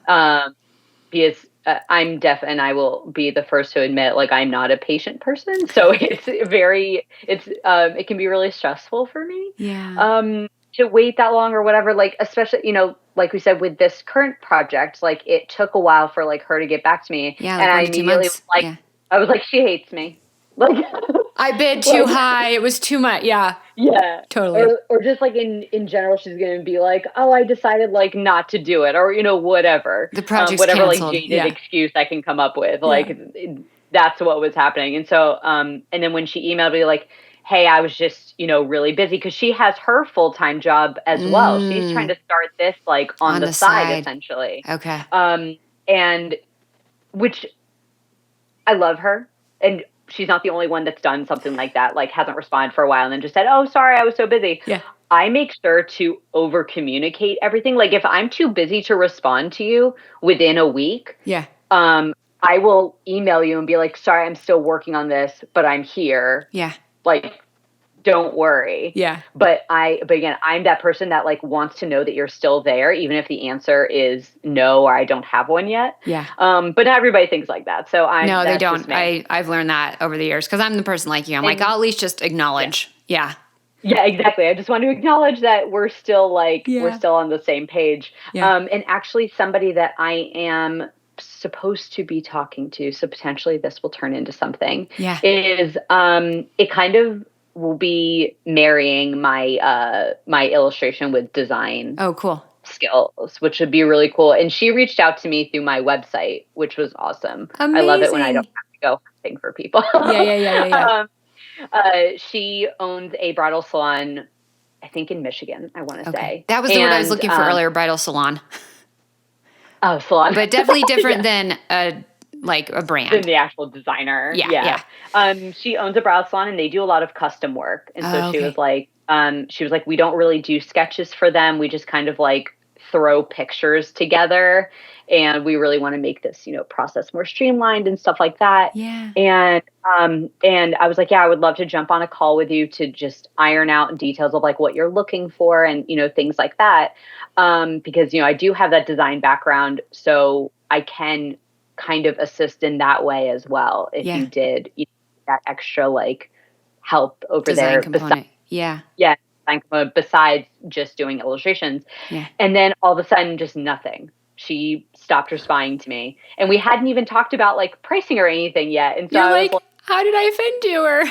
Because I'm deaf, and I will be the first to admit, like, I'm not a patient person. So it can be really stressful for me. Yeah. To wait that long or whatever, like, especially, like we said, with this current project, like it took a while for like her to get back to me. Yeah. And I immediately was like, I was like, she hates me. Like, I bid too high. It was too much. Yeah. Yeah. Totally. Or just like in general, she's going to be like, oh, I decided like not to do it, or, whatever. The project's whatever canceled. like jaded excuse I can come up with. Like that's what was happening. And so, and then when she emailed me like, hey, I was just, really busy, because she has her full-time job as well. She's trying to start this like on the side essentially. Okay. And which I love her. And she's not the only one that's done something like that, like hasn't responded for a while and then just said, oh, sorry, I was so busy. Yeah. I make sure to over communicate everything. Like if I'm too busy to respond to you within a week, I will email you and be like, sorry, I'm still working on this, but I'm here. Yeah. Like, don't worry. Yeah. But again, I'm that person that like wants to know that you're still there, even if the answer is no, or I don't have one yet. Yeah. But not everybody thinks like that. So no, they don't. I've learned that over the years, because I'm the person like you. I'm like, I'll at least just acknowledge. Yeah. Yeah, exactly. I just want to acknowledge that we're still we're still on the same page. Yeah. And actually somebody that I am supposed to be talking to, so potentially this will turn into something, is it kind of will be marrying my my illustration with design. Oh, cool. Skills, which would be really cool. And she reached out to me through my website, which was awesome. Amazing. I love it when I don't have to go hunting for people. Yeah. She owns a bridal salon, I think in Michigan, I want to say. That was the word I was looking for earlier, bridal salon. Oh, salon. But definitely different than a brand. Than the actual designer. Yeah. She owns a bridal salon, and they do a lot of custom work. And so she was like, we don't really do sketches for them. We just kind of like throw pictures together, and we really want to make this, process more streamlined and stuff like that. Yeah. And I was like, yeah, I would love to jump on a call with you to just iron out details of like what you're looking for and, things like that. Because, I do have that design background, so I can kind of assist in that way as well. If you did that extra like help over design there. Component. Besides just doing illustrations. Yeah. And then all of a sudden, just nothing. She stopped responding to me, and we hadn't even talked about like pricing or anything yet. And so I was like, how did I offend you? Or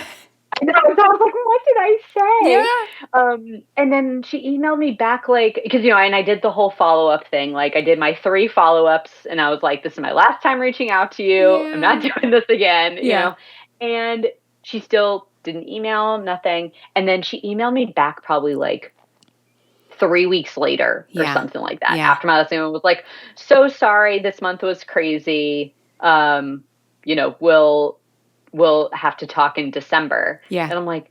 I know, so I was like, what did I say? Yeah. And then she emailed me back, like, because, and I did the whole follow-up thing. Like I did my 3 follow-ups, and I was like, this is my last time reaching out to you. Yeah. I'm not doing this again, you know? And she still didn't email, nothing. And then she emailed me back probably like 3 weeks later or something like that. Yeah. After my last email was like, so sorry, this month was crazy. We'll have to talk in December. Yeah. And I'm like,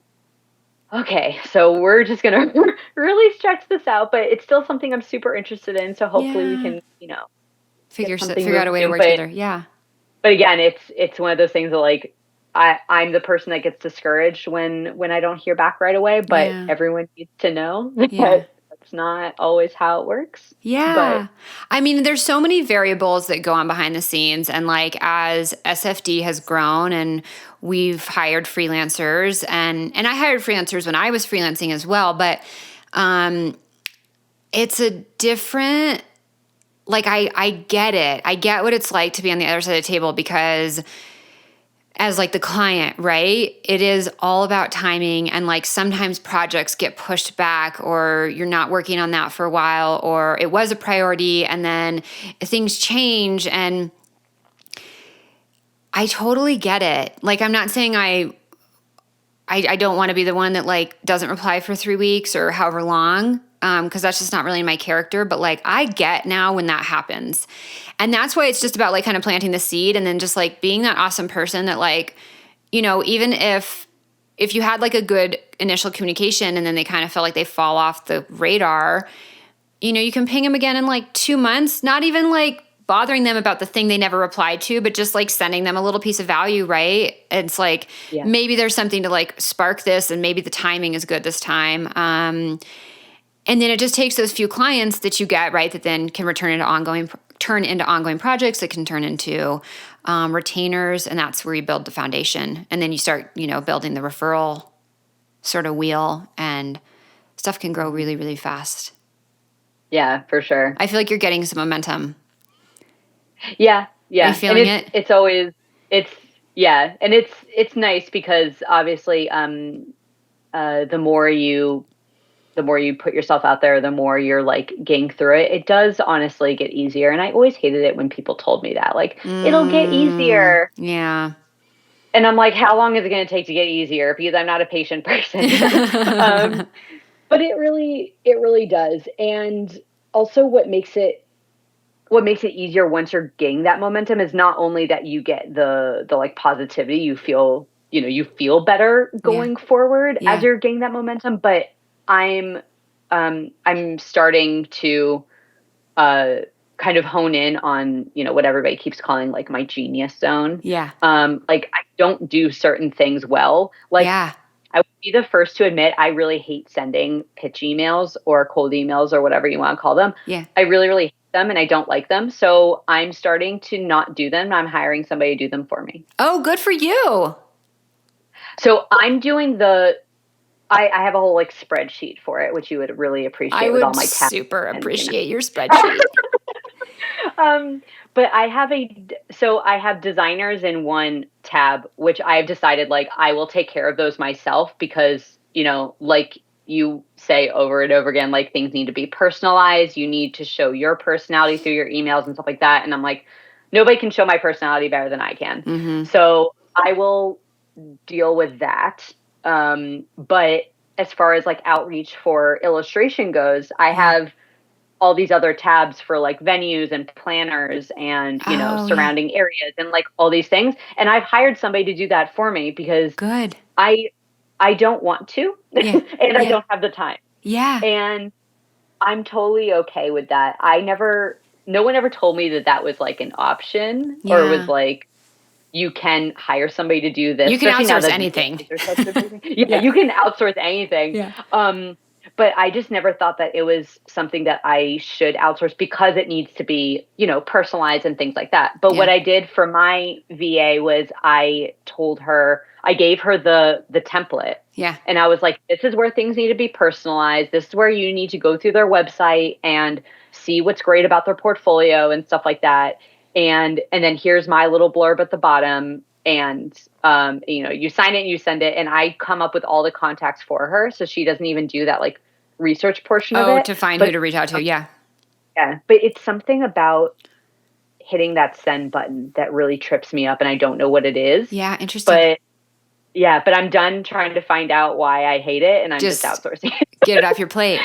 okay, so we're just going to really stretch this out, but it's still something I'm super interested in. So hopefully we can, figure out a way to work together. Yeah. But again, it's one of those things that like I'm the person that gets discouraged when I don't hear back right away, but everyone needs to know that that's not always how it works. Yeah. I mean, there's so many variables that go on behind the scenes. And like as SFD has grown and we've hired freelancers and I hired freelancers when I was freelancing as well, but it's a different, like I get it. I get what it's like to be on the other side of the table because as like the client, right? It is all about timing and like sometimes projects get pushed back or you're not working on that for a while or it was a priority and then things change and I totally get it. Like I'm not saying I don't want to be the one that like doesn't reply for 3 weeks or however long because that's just not really my character. But like I get now when that happens. And that's why it's just about like kind of planting the seed and then just like being that awesome person that like, you know, even if you had like a good initial communication and then they kind of felt like they fall off the radar, you know, you can ping them again in like 2 months, not even like bothering them about the thing they never replied to, but just like sending them a little piece of value, right? It's like maybe there's something to like spark this and maybe the timing is good this time. And then it just takes those few clients that you get, right, that then can turn into ongoing projects that can turn into retainers, and that's where you build the foundation. And then you start, you know, building the referral sort of wheel, and stuff can grow really, really fast. Yeah, for sure. I feel like you're getting some momentum. Yeah. Are you feeling it? It's always, and it's nice because obviously the more you put yourself out there, the more you're like getting through it. It does honestly get easier. And I always hated it when people told me that, like, it'll get easier. Yeah. And I'm like, how long is it going to take to get easier? Because I'm not a patient person. But it really does. And also what makes it easier once you're getting that momentum is not only that you get the like positivity, you feel better going forward as you're getting that momentum, but I'm starting to kind of hone in on, you know, what everybody keeps calling like my genius zone. Yeah. Like I don't do certain things well. Like I would be the first to admit I really hate sending pitch emails or cold emails or whatever you want to call them. Yeah. I really, really hate them and I don't like them. So I'm starting to not do them. I'm hiring somebody to do them for me. Oh, good for you. So I'm doing I have a whole like spreadsheet for it, which you would really appreciate with all my tabs. I would super appreciate your spreadsheet. But I have designers in one tab, which I've decided like I will take care of those myself because, you know, like you say over and over again, like things need to be personalized. You need to show your personality through your emails and stuff like that. And I'm like, nobody can show my personality better than I can. Mm-hmm. So I will deal with that. But as far as like outreach for illustration goes, I have all these other tabs for like venues and planners and, you know, surrounding areas and like all these things. And I've hired somebody to do that for me because I don't want to, and I don't have the time. Yeah. And I'm totally okay with that. No one ever told me that was like an option or was like, you can hire somebody to do this. You can outsource anything. You can outsource anything. Yeah. But I just never thought that it was something that I should outsource because it needs to be, you know, personalized and things like that. But what I did for my VA was I gave her the template. Yeah. And I was like, this is where things need to be personalized. This is where you need to go through their website and see what's great about their portfolio and stuff like that. And then here's my little blurb at the bottom. And, you know, you sign it and you send it. And I come up with all the contacts for her. So she doesn't even do that like research portion of it. Oh, to find who to reach out to. Yeah. Yeah. But it's something about hitting that send button that really trips me up. And I don't know what it is. Yeah. Interesting. But I'm done trying to find out why I hate it. And I'm just outsourcing it. Get it off your plate.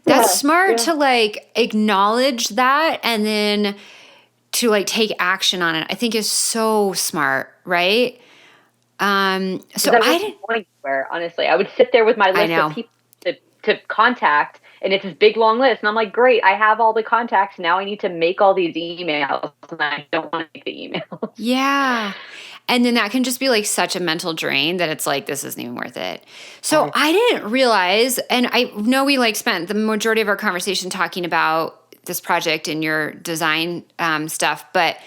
That's smart to like acknowledge that and then to like take action on it. I think is so smart, right? So I didn't go anywhere, honestly. I would sit there with my list of people to contact, And it's this big long list. And I'm like, great, I have all the contacts. Now I need to make all these emails. And I don't want to make the emails. Yeah. And then that can just be like such a mental drain that it's like, this isn't even worth it. So I didn't realize, and I know we like spent the majority of our conversation talking about this project and your design stuff, but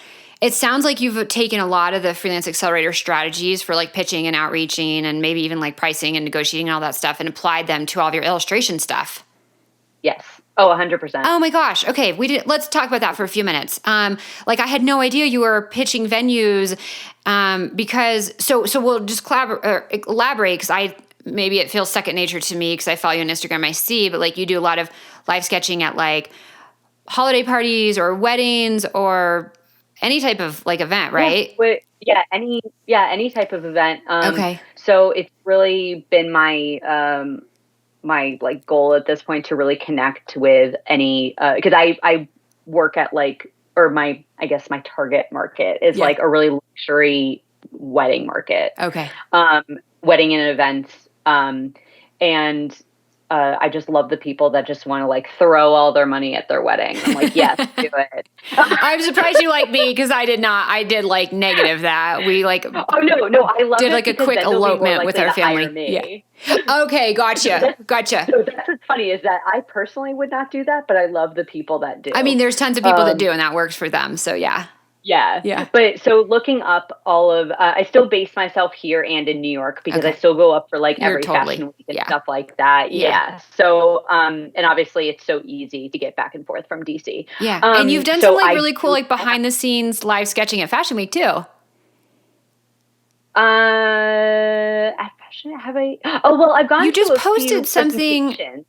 it sounds like you've taken a lot of the Freelance Accelerator strategies for like pitching and outreaching and maybe even like pricing and negotiating and all that stuff and applied them to all of your illustration stuff. Yes. Oh, 100%. Oh my gosh. Okay. Let's talk about that for a few minutes. Like I had no idea you were pitching venues, because, so we'll just elaborate, cause maybe it feels second nature to me cause I follow you on Instagram, I see, but like you do a lot of live sketching at like holiday parties or weddings or any type of like event, right? Any type of event. Okay. So it's really been my like goal at this point to really connect with any, because I work at like, or I guess my target market is like a really luxury wedding market. Okay. Wedding and events. And I just love the people that just want to like throw all their money at their wedding. I'm like, yes, do it. I'm surprised you like me because I did not. I did like negative that. We like no, I love did like a quick elopement with our family. Yeah. Okay, gotcha. So that's what's funny is that I personally would not do that, but I love the people that do. I mean, there's tons of people that do, and that works for them. So yeah. Yeah. But so looking up all of, I still base myself here and in New York because I still go up for like every fashion week and stuff like that. Yeah. So, and obviously it's so easy to get back and forth from DC. Yeah. And you've done some like really cool, like behind the scenes live sketching at Fashion Week too. At Fashion, have I? Oh, well, I've gone. You just posted something.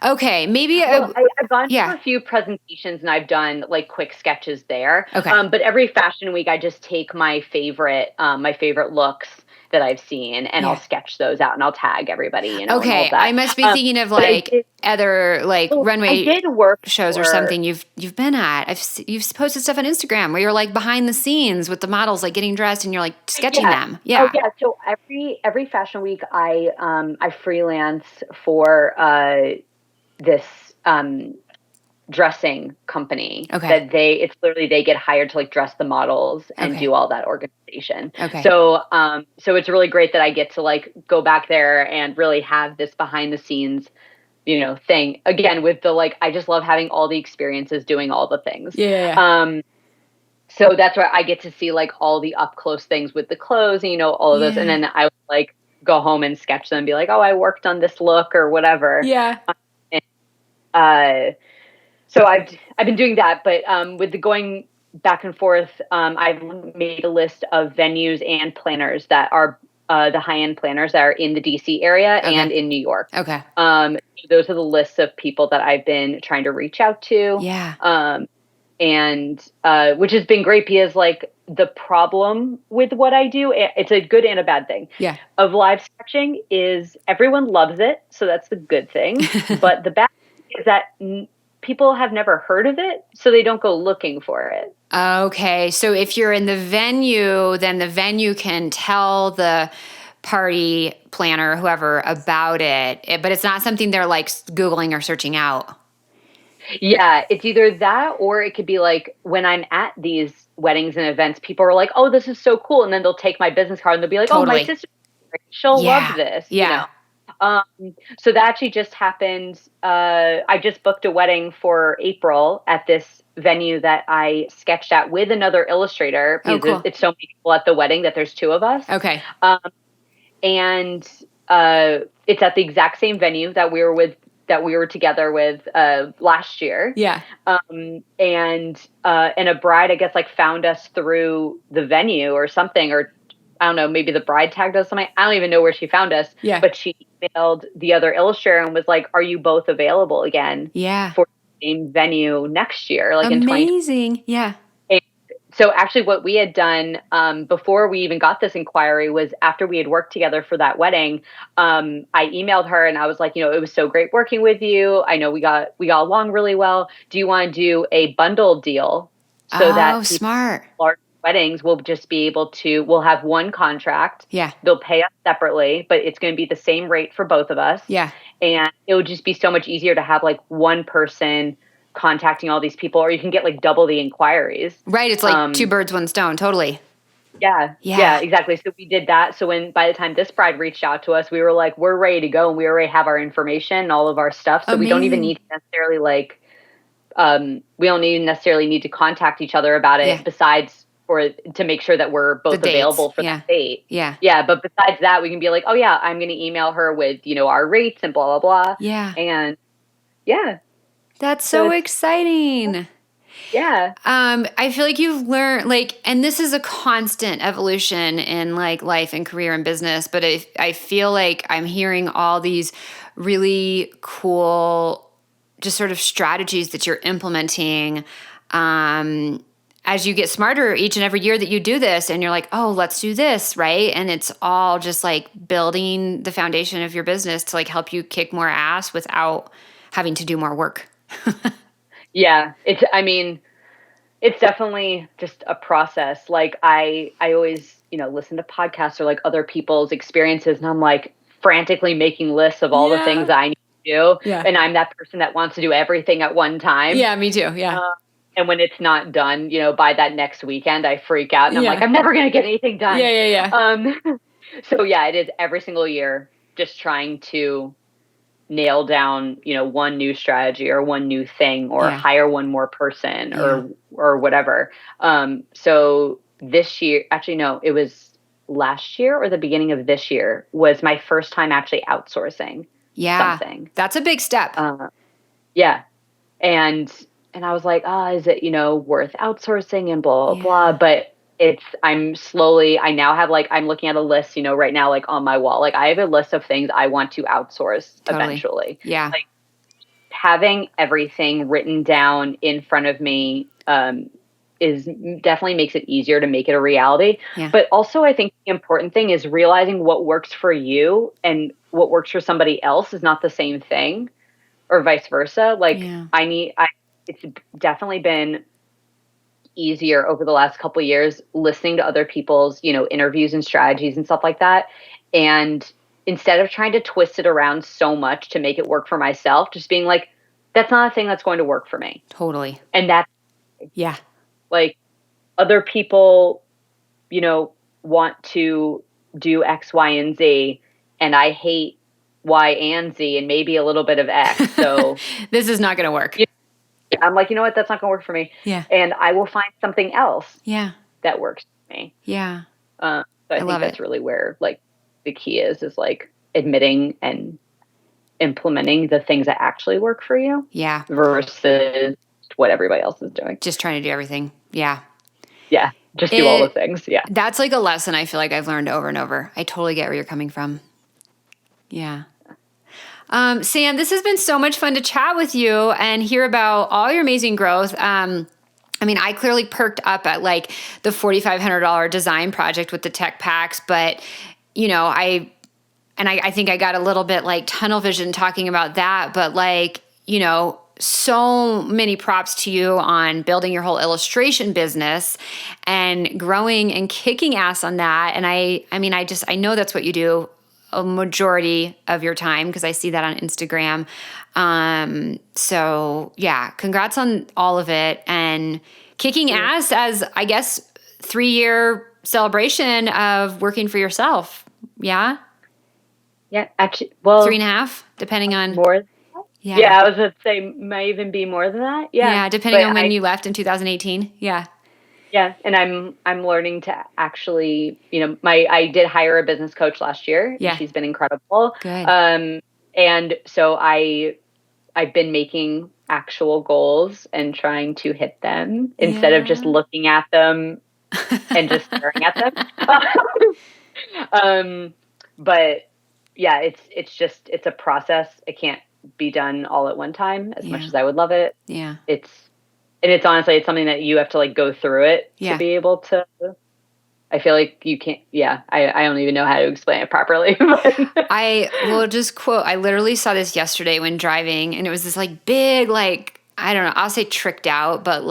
Okay, maybe I've gone to a few presentations and I've done like quick sketches there. Okay, but every fashion week I just take my favorite looks that I've seen and I'll sketch those out and I'll tag everybody. You know. Okay, I must be thinking of like other like runway shows or something you've been at. You've posted stuff on Instagram where you're like behind the scenes with the models like getting dressed and you're like sketching them. Yeah. Oh, yeah. So every fashion week I freelance for this dressing company that it's literally they get hired to like dress the models and do all that organization. Okay. So so it's really great that I get to like go back there and really have this behind the scenes, you know, thing again with the like I just love having all the experiences doing all the things. Yeah. So that's where I get to see like all the up close things with the clothes, you know, all of those, and then I would like go home and sketch them and be like, oh, I worked on this look or whatever. Yeah. So I've been doing that, but with the going back and forth, I've made a list of venues and planners that are the high-end planners that are in the DC area and in New York. Okay. Those are the lists of people that I've been trying to reach out to. Yeah. And which has been great because like the problem with what I do, it's a good and a bad thing. Yeah. Of live sketching is everyone loves it, so that's the good thing. But the bad is that people have never heard of it, so they don't go looking for it. Okay. So if you're in the venue, then the venue can tell the party planner, whoever, about it, but it's not something they're like Googling or searching out. Yeah, it's either that or it could be like when I'm at these weddings and events, people are like, oh, this is so cool. And then they'll take my business card and they'll be like, oh, my sister, she'll love this. Yeah. You know? So that actually just happened. I just booked a wedding for April at this venue that I sketched at with another illustrator because it's so many people at the wedding that there's two of us. Okay. And it's at the exact same venue that we were together with last year. Yeah. And a bride, I guess, like found us through the venue or something, or I don't know, maybe the bride tagged us something. I don't even know where she found us. Yeah. But she emailed the other illustrator and was like, are you both available again? Yeah. For the same venue next year? Like amazing. Yeah. And so actually what we had done before we even got this inquiry was after we had worked together for that wedding, I emailed her and I was like, you know, it was so great working with you. I know we got along really well. Do you want to do a bundle deal? So that smart. weddings, we'll have one contract. Yeah. They'll pay us separately, but it's going to be the same rate for both of us. Yeah. And it would just be so much easier to have like one person contacting all these people, or you can get like double the inquiries. Right. It's like two birds, one stone. Totally. Yeah, exactly. So we did that. So by the time this bride reached out to us, we were like, we're ready to go, and we already have our information and all of our stuff. So we don't even need to necessarily we don't even necessarily need to contact each other about it besides to make sure that we're both available for the date. Yeah. Yeah. But besides that, we can be like, oh yeah, I'm going to email her with, our rates and blah, blah, blah. Yeah. And yeah. That's so exciting. Yeah. I feel like you've learned and this is a constant evolution in life and career and business, but I feel like I'm hearing all these really cool just sort of strategies that you're implementing, as you get smarter each and every year that you do this, and you're like, oh, let's do this. Right. And it's all just building the foundation of your business to help you kick more ass without having to do more work. Yeah. It's definitely just a process. I always, listen to podcasts or other people's experiences, and I'm frantically making lists of all the things I need to do. Yeah. And I'm that person that wants to do everything at one time. Yeah, me too. Yeah. And when it's not done, by that next weekend, I freak out and I'm like, I'm never going to get anything done. Yeah. So yeah, it is every single year just trying to nail down, one new strategy or one new thing or hire one more person or whatever. So this year, actually, no, it was last year or the beginning of this year was my first time actually outsourcing something. That's a big step. Yeah. And I was like, is it, worth outsourcing and blah, blah, blah. But I'm looking at a list, right now, on my wall. I have a list of things I want to outsource eventually. Yeah. Having everything written down in front of me is definitely makes it easier to make it a reality. Yeah. But also I think the important thing is realizing what works for you and what works for somebody else is not the same thing, or vice versa. It's definitely been easier over the last couple of years listening to other people's, interviews and strategies and stuff like that. And instead of trying to twist it around so much to make it work for myself, just being like, that's not a thing that's going to work for me. Totally. And that's other people, want to do X, Y, and Z, and I hate Y and Z and maybe a little bit of X. So this is not going to work. I'm like, you know what? That's not going to work for me. Yeah. And I will find something else. Yeah. That works for me. Yeah. So I think that's really where the key is admitting and implementing the things that actually work for you. Yeah. Versus what everybody else is doing. Just trying to do everything. Yeah. Yeah. Just do all the things. Yeah. That's a lesson I feel like I've learned over and over. I totally get where you're coming from. Yeah. Sam, this has been so much fun to chat with you and hear about all your amazing growth. I clearly perked up at the $4,500 design project with the tech packs, but I think I got a little bit tunnel vision talking about that, but so many props to you on building your whole illustration business and growing and kicking ass on that. And I know that's what you do a majority of your time because I see that on Instagram. So yeah, congrats on all of it and kicking ass as, I guess, 3-year celebration of working for yourself. Yeah. Yeah. Actually, well, 3.5, depending on more. Yeah. Yeah. I was going to say might even be more than that. Yeah. Yeah. Depending on when you left in 2018. Yeah. Yeah, and I'm learning to actually, I did hire a business coach last year. Yeah. She's been incredible. Good. And so I've been making actual goals and trying to hit them instead of just looking at them and just staring at them. But yeah, it's a process. It can't be done all at one time as much as I would love it. Yeah. It's honestly, it's something that you have to go through it to be able to. I feel like you can't. Yeah, I don't even know how to explain it properly. I will just quote. I literally saw this yesterday when driving, and it was this big I don't know. I'll say tricked out, but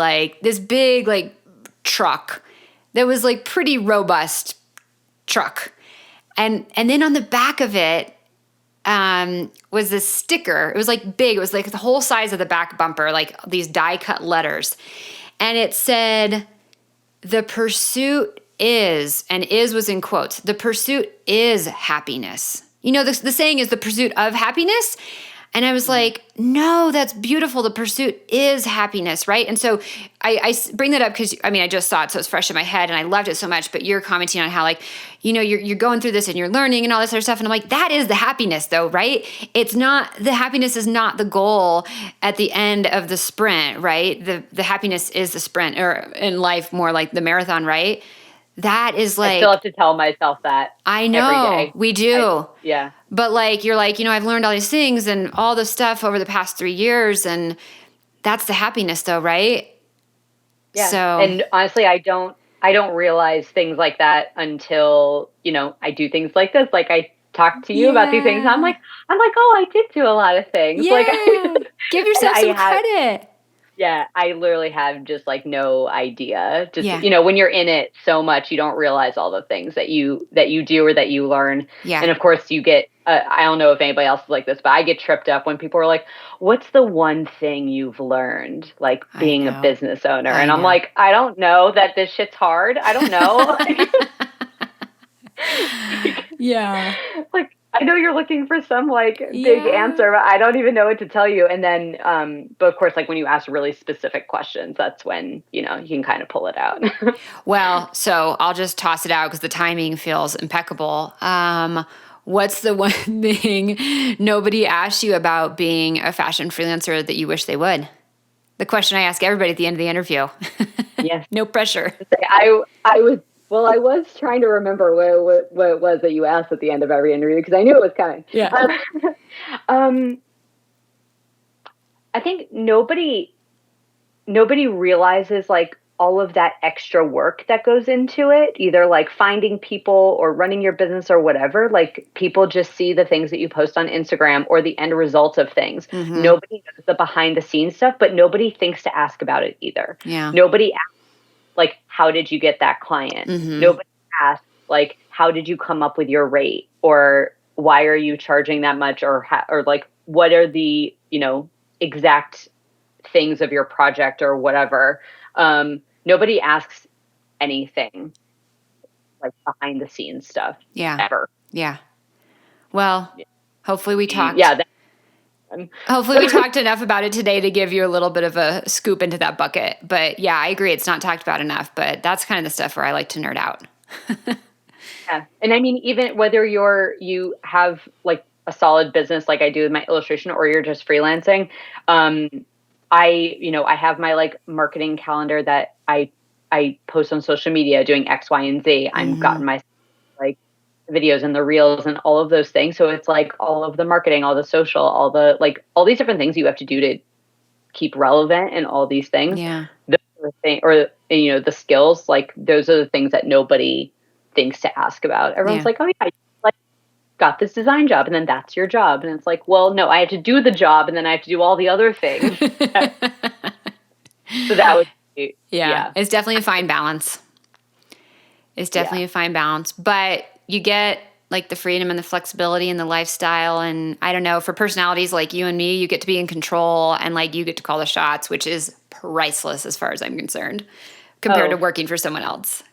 this big truck that was like pretty robust truck. And then on the back of it was this sticker. It was like big. It was like the whole size of the back bumper, like these die cut letters. And it said, "The pursuit is," and "is" was in quotes, "the pursuit is happiness." You know, the saying is the pursuit of happiness. And I was like, no, that's beautiful. The pursuit is happiness, right? And so I bring that up because, I just saw it, so it's fresh in my head, and I loved it so much. But you're commenting on how, like, you're going through this and you're learning and all this other stuff. And I'm like, that is the happiness, though, right? It's not, the happiness is not the goal at the end of the sprint, right? The happiness is the sprint, or in life, more like the marathon, right? That is like, I still have to tell myself that. I know, every day. We do. Yeah. But like, you're like, I've learned all these things and all this stuff over the past 3 years, and that's the happiness, though, right? Yeah. So, and honestly, I don't realize things like that until, I do things like this. Like, I talk to you about these things. And I'm like, oh, I did do a lot of things. Yeah. Like, give yourself some credit. Yeah, I literally have just like no idea. Just when you're in it so much, you don't realize all the things that you do or that you learn. Yeah. And of course, you get. I don't know if anybody else is like this, but I get tripped up when people are like, "What's the one thing you've learned, like being a business owner?" And I'm like, I don't know. That this shit's hard. I don't know. Yeah. Like, I know you're looking for some like big answer, but I don't even know what to tell you. And then, but of course, like when you ask really specific questions, that's when, you can kind of pull it out. Well, so I'll just toss it out because the timing feels impeccable. What's the one thing nobody asked you about being a fashion freelancer that you wish they would? The question I ask everybody at the end of the interview. Yes. No pressure. I was trying to remember what it was that you asked at the end of every interview, because I knew it was coming. Yeah. I think nobody realizes like all of that extra work that goes into it, either like finding people or running your business or whatever. Like, people just see the things that you post on Instagram or the end result of things. Mm-hmm. Nobody knows the behind the scenes stuff, but nobody thinks to ask about it either. Yeah. Nobody asks, like, how did you get that client? Mm-hmm. Nobody asks, like, how did you come up with your rate, or why are you charging that much, or like, what are the, exact things of your project or whatever. Nobody asks anything like behind the scenes stuff. Yeah. Ever. Yeah. Well, hopefully we talked. Yeah. Hopefully we talked enough about it today to give you a little bit of a scoop into that bucket. But yeah, I agree. It's not talked about enough, but that's kind of the stuff where I like to nerd out. Yeah. And even whether you have like a solid business, like I do with my illustration, or you're just freelancing, I have my like marketing calendar that I post on social media doing X, Y, and Z. I've gotten my like videos and the reels and all of those things. So it's like all of the marketing, all the social, all these different things you have to do to keep relevant and all these things. Yeah. The skills, like those are the things that nobody thinks to ask about. Everyone's like, oh yeah, like got this design job and then that's your job. And it's like, well, no, I have to do the job and then I have to do all the other things. So that would be, yeah. It's definitely a fine balance. A fine balance, but you get like the freedom and the flexibility and the lifestyle. And I don't know, for personalities like you and me, you get to be in control and like you get to call the shots, which is priceless as far as I'm concerned, compared to working for someone else.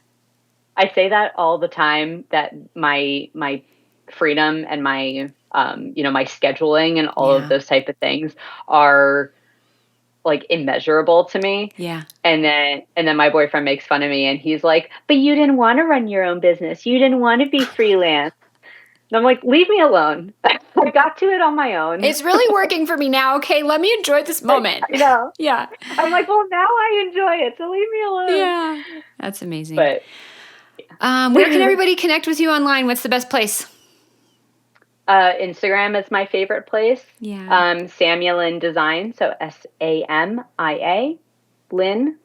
I say that all the time, that my freedom and my, my scheduling and all of those type of things are like immeasurable to me. Yeah. And then my boyfriend makes fun of me and he's like, but you didn't want to run your own business. You didn't want to be freelance. And I'm like, leave me alone. I got to it on my own. It's really working for me now. Okay, let me enjoy this moment. I know. Yeah. I'm like, well, now I enjoy it, so leave me alone. Yeah. That's amazing. But where can everybody connect with you online? What's the best place? Instagram is my favorite place. Yeah. Samia Lynn Design. So SAMIA Lynn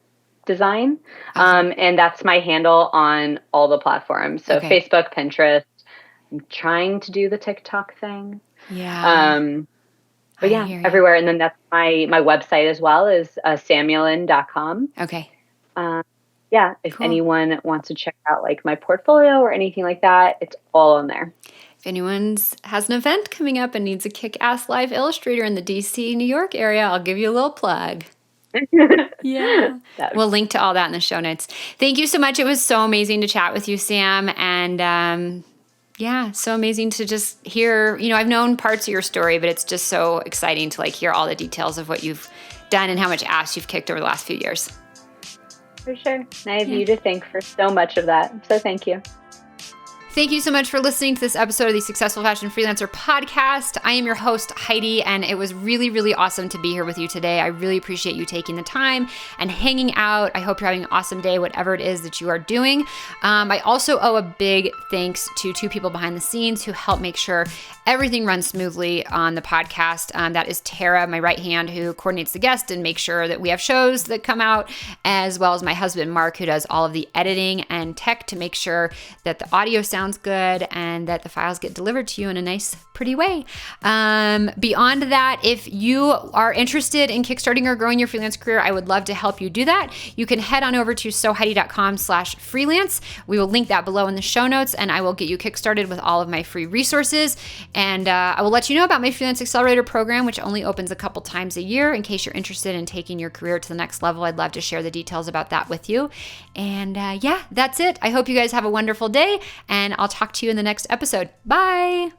Design. Awesome. And that's my handle on all the platforms. So Facebook, Pinterest. I'm trying to do the TikTok thing. Yeah. But everywhere. And then that's my website as well is samulin.com. Okay. yeah, if Cool. anyone wants to check out like my portfolio or anything like that, it's all on there. If anyone has an event coming up and needs a kick-ass live illustrator in the DC, New York area, I'll give you a little plug. Yeah. We'll link to all that in the show notes. Thank you so much. It was so amazing to chat with you, Sam. And yeah, so amazing to just hear, I've known parts of your story, but it's just so exciting to like hear all the details of what you've done and how much ass you've kicked over the last few years. For sure. And I have you to thank for so much of that. So thank you. Thank you so much for listening to this episode of the Successful Fashion Freelancer podcast. I am your host, Heidi, and it was really, really awesome to be here with you today. I really appreciate you taking the time and hanging out. I hope you're having an awesome day, whatever it is that you are doing. I also owe a big thanks to two people behind the scenes who help make sure everything runs smoothly on the podcast. That is Tara, my right hand, who coordinates the guest and makes sure that we have shows that come out, as well as my husband, Mark, who does all of the editing and tech to make sure that the audio sounds good and that the files get delivered to you in a nice, pretty way. Beyond that, if you are interested in kickstarting or growing your freelance career, I would love to help you do that. You can head on over to soheidi.com/freelance. We will link that below in the show notes, and I will get you kickstarted with all of my free resources. And I will let you know about my Freelance Accelerator program, which only opens a couple times a year. In case you're interested in taking your career to the next level, I'd love to share the details about that with you. And yeah, that's it. I hope you guys have a wonderful day, and I'll talk to you in the next episode. Bye.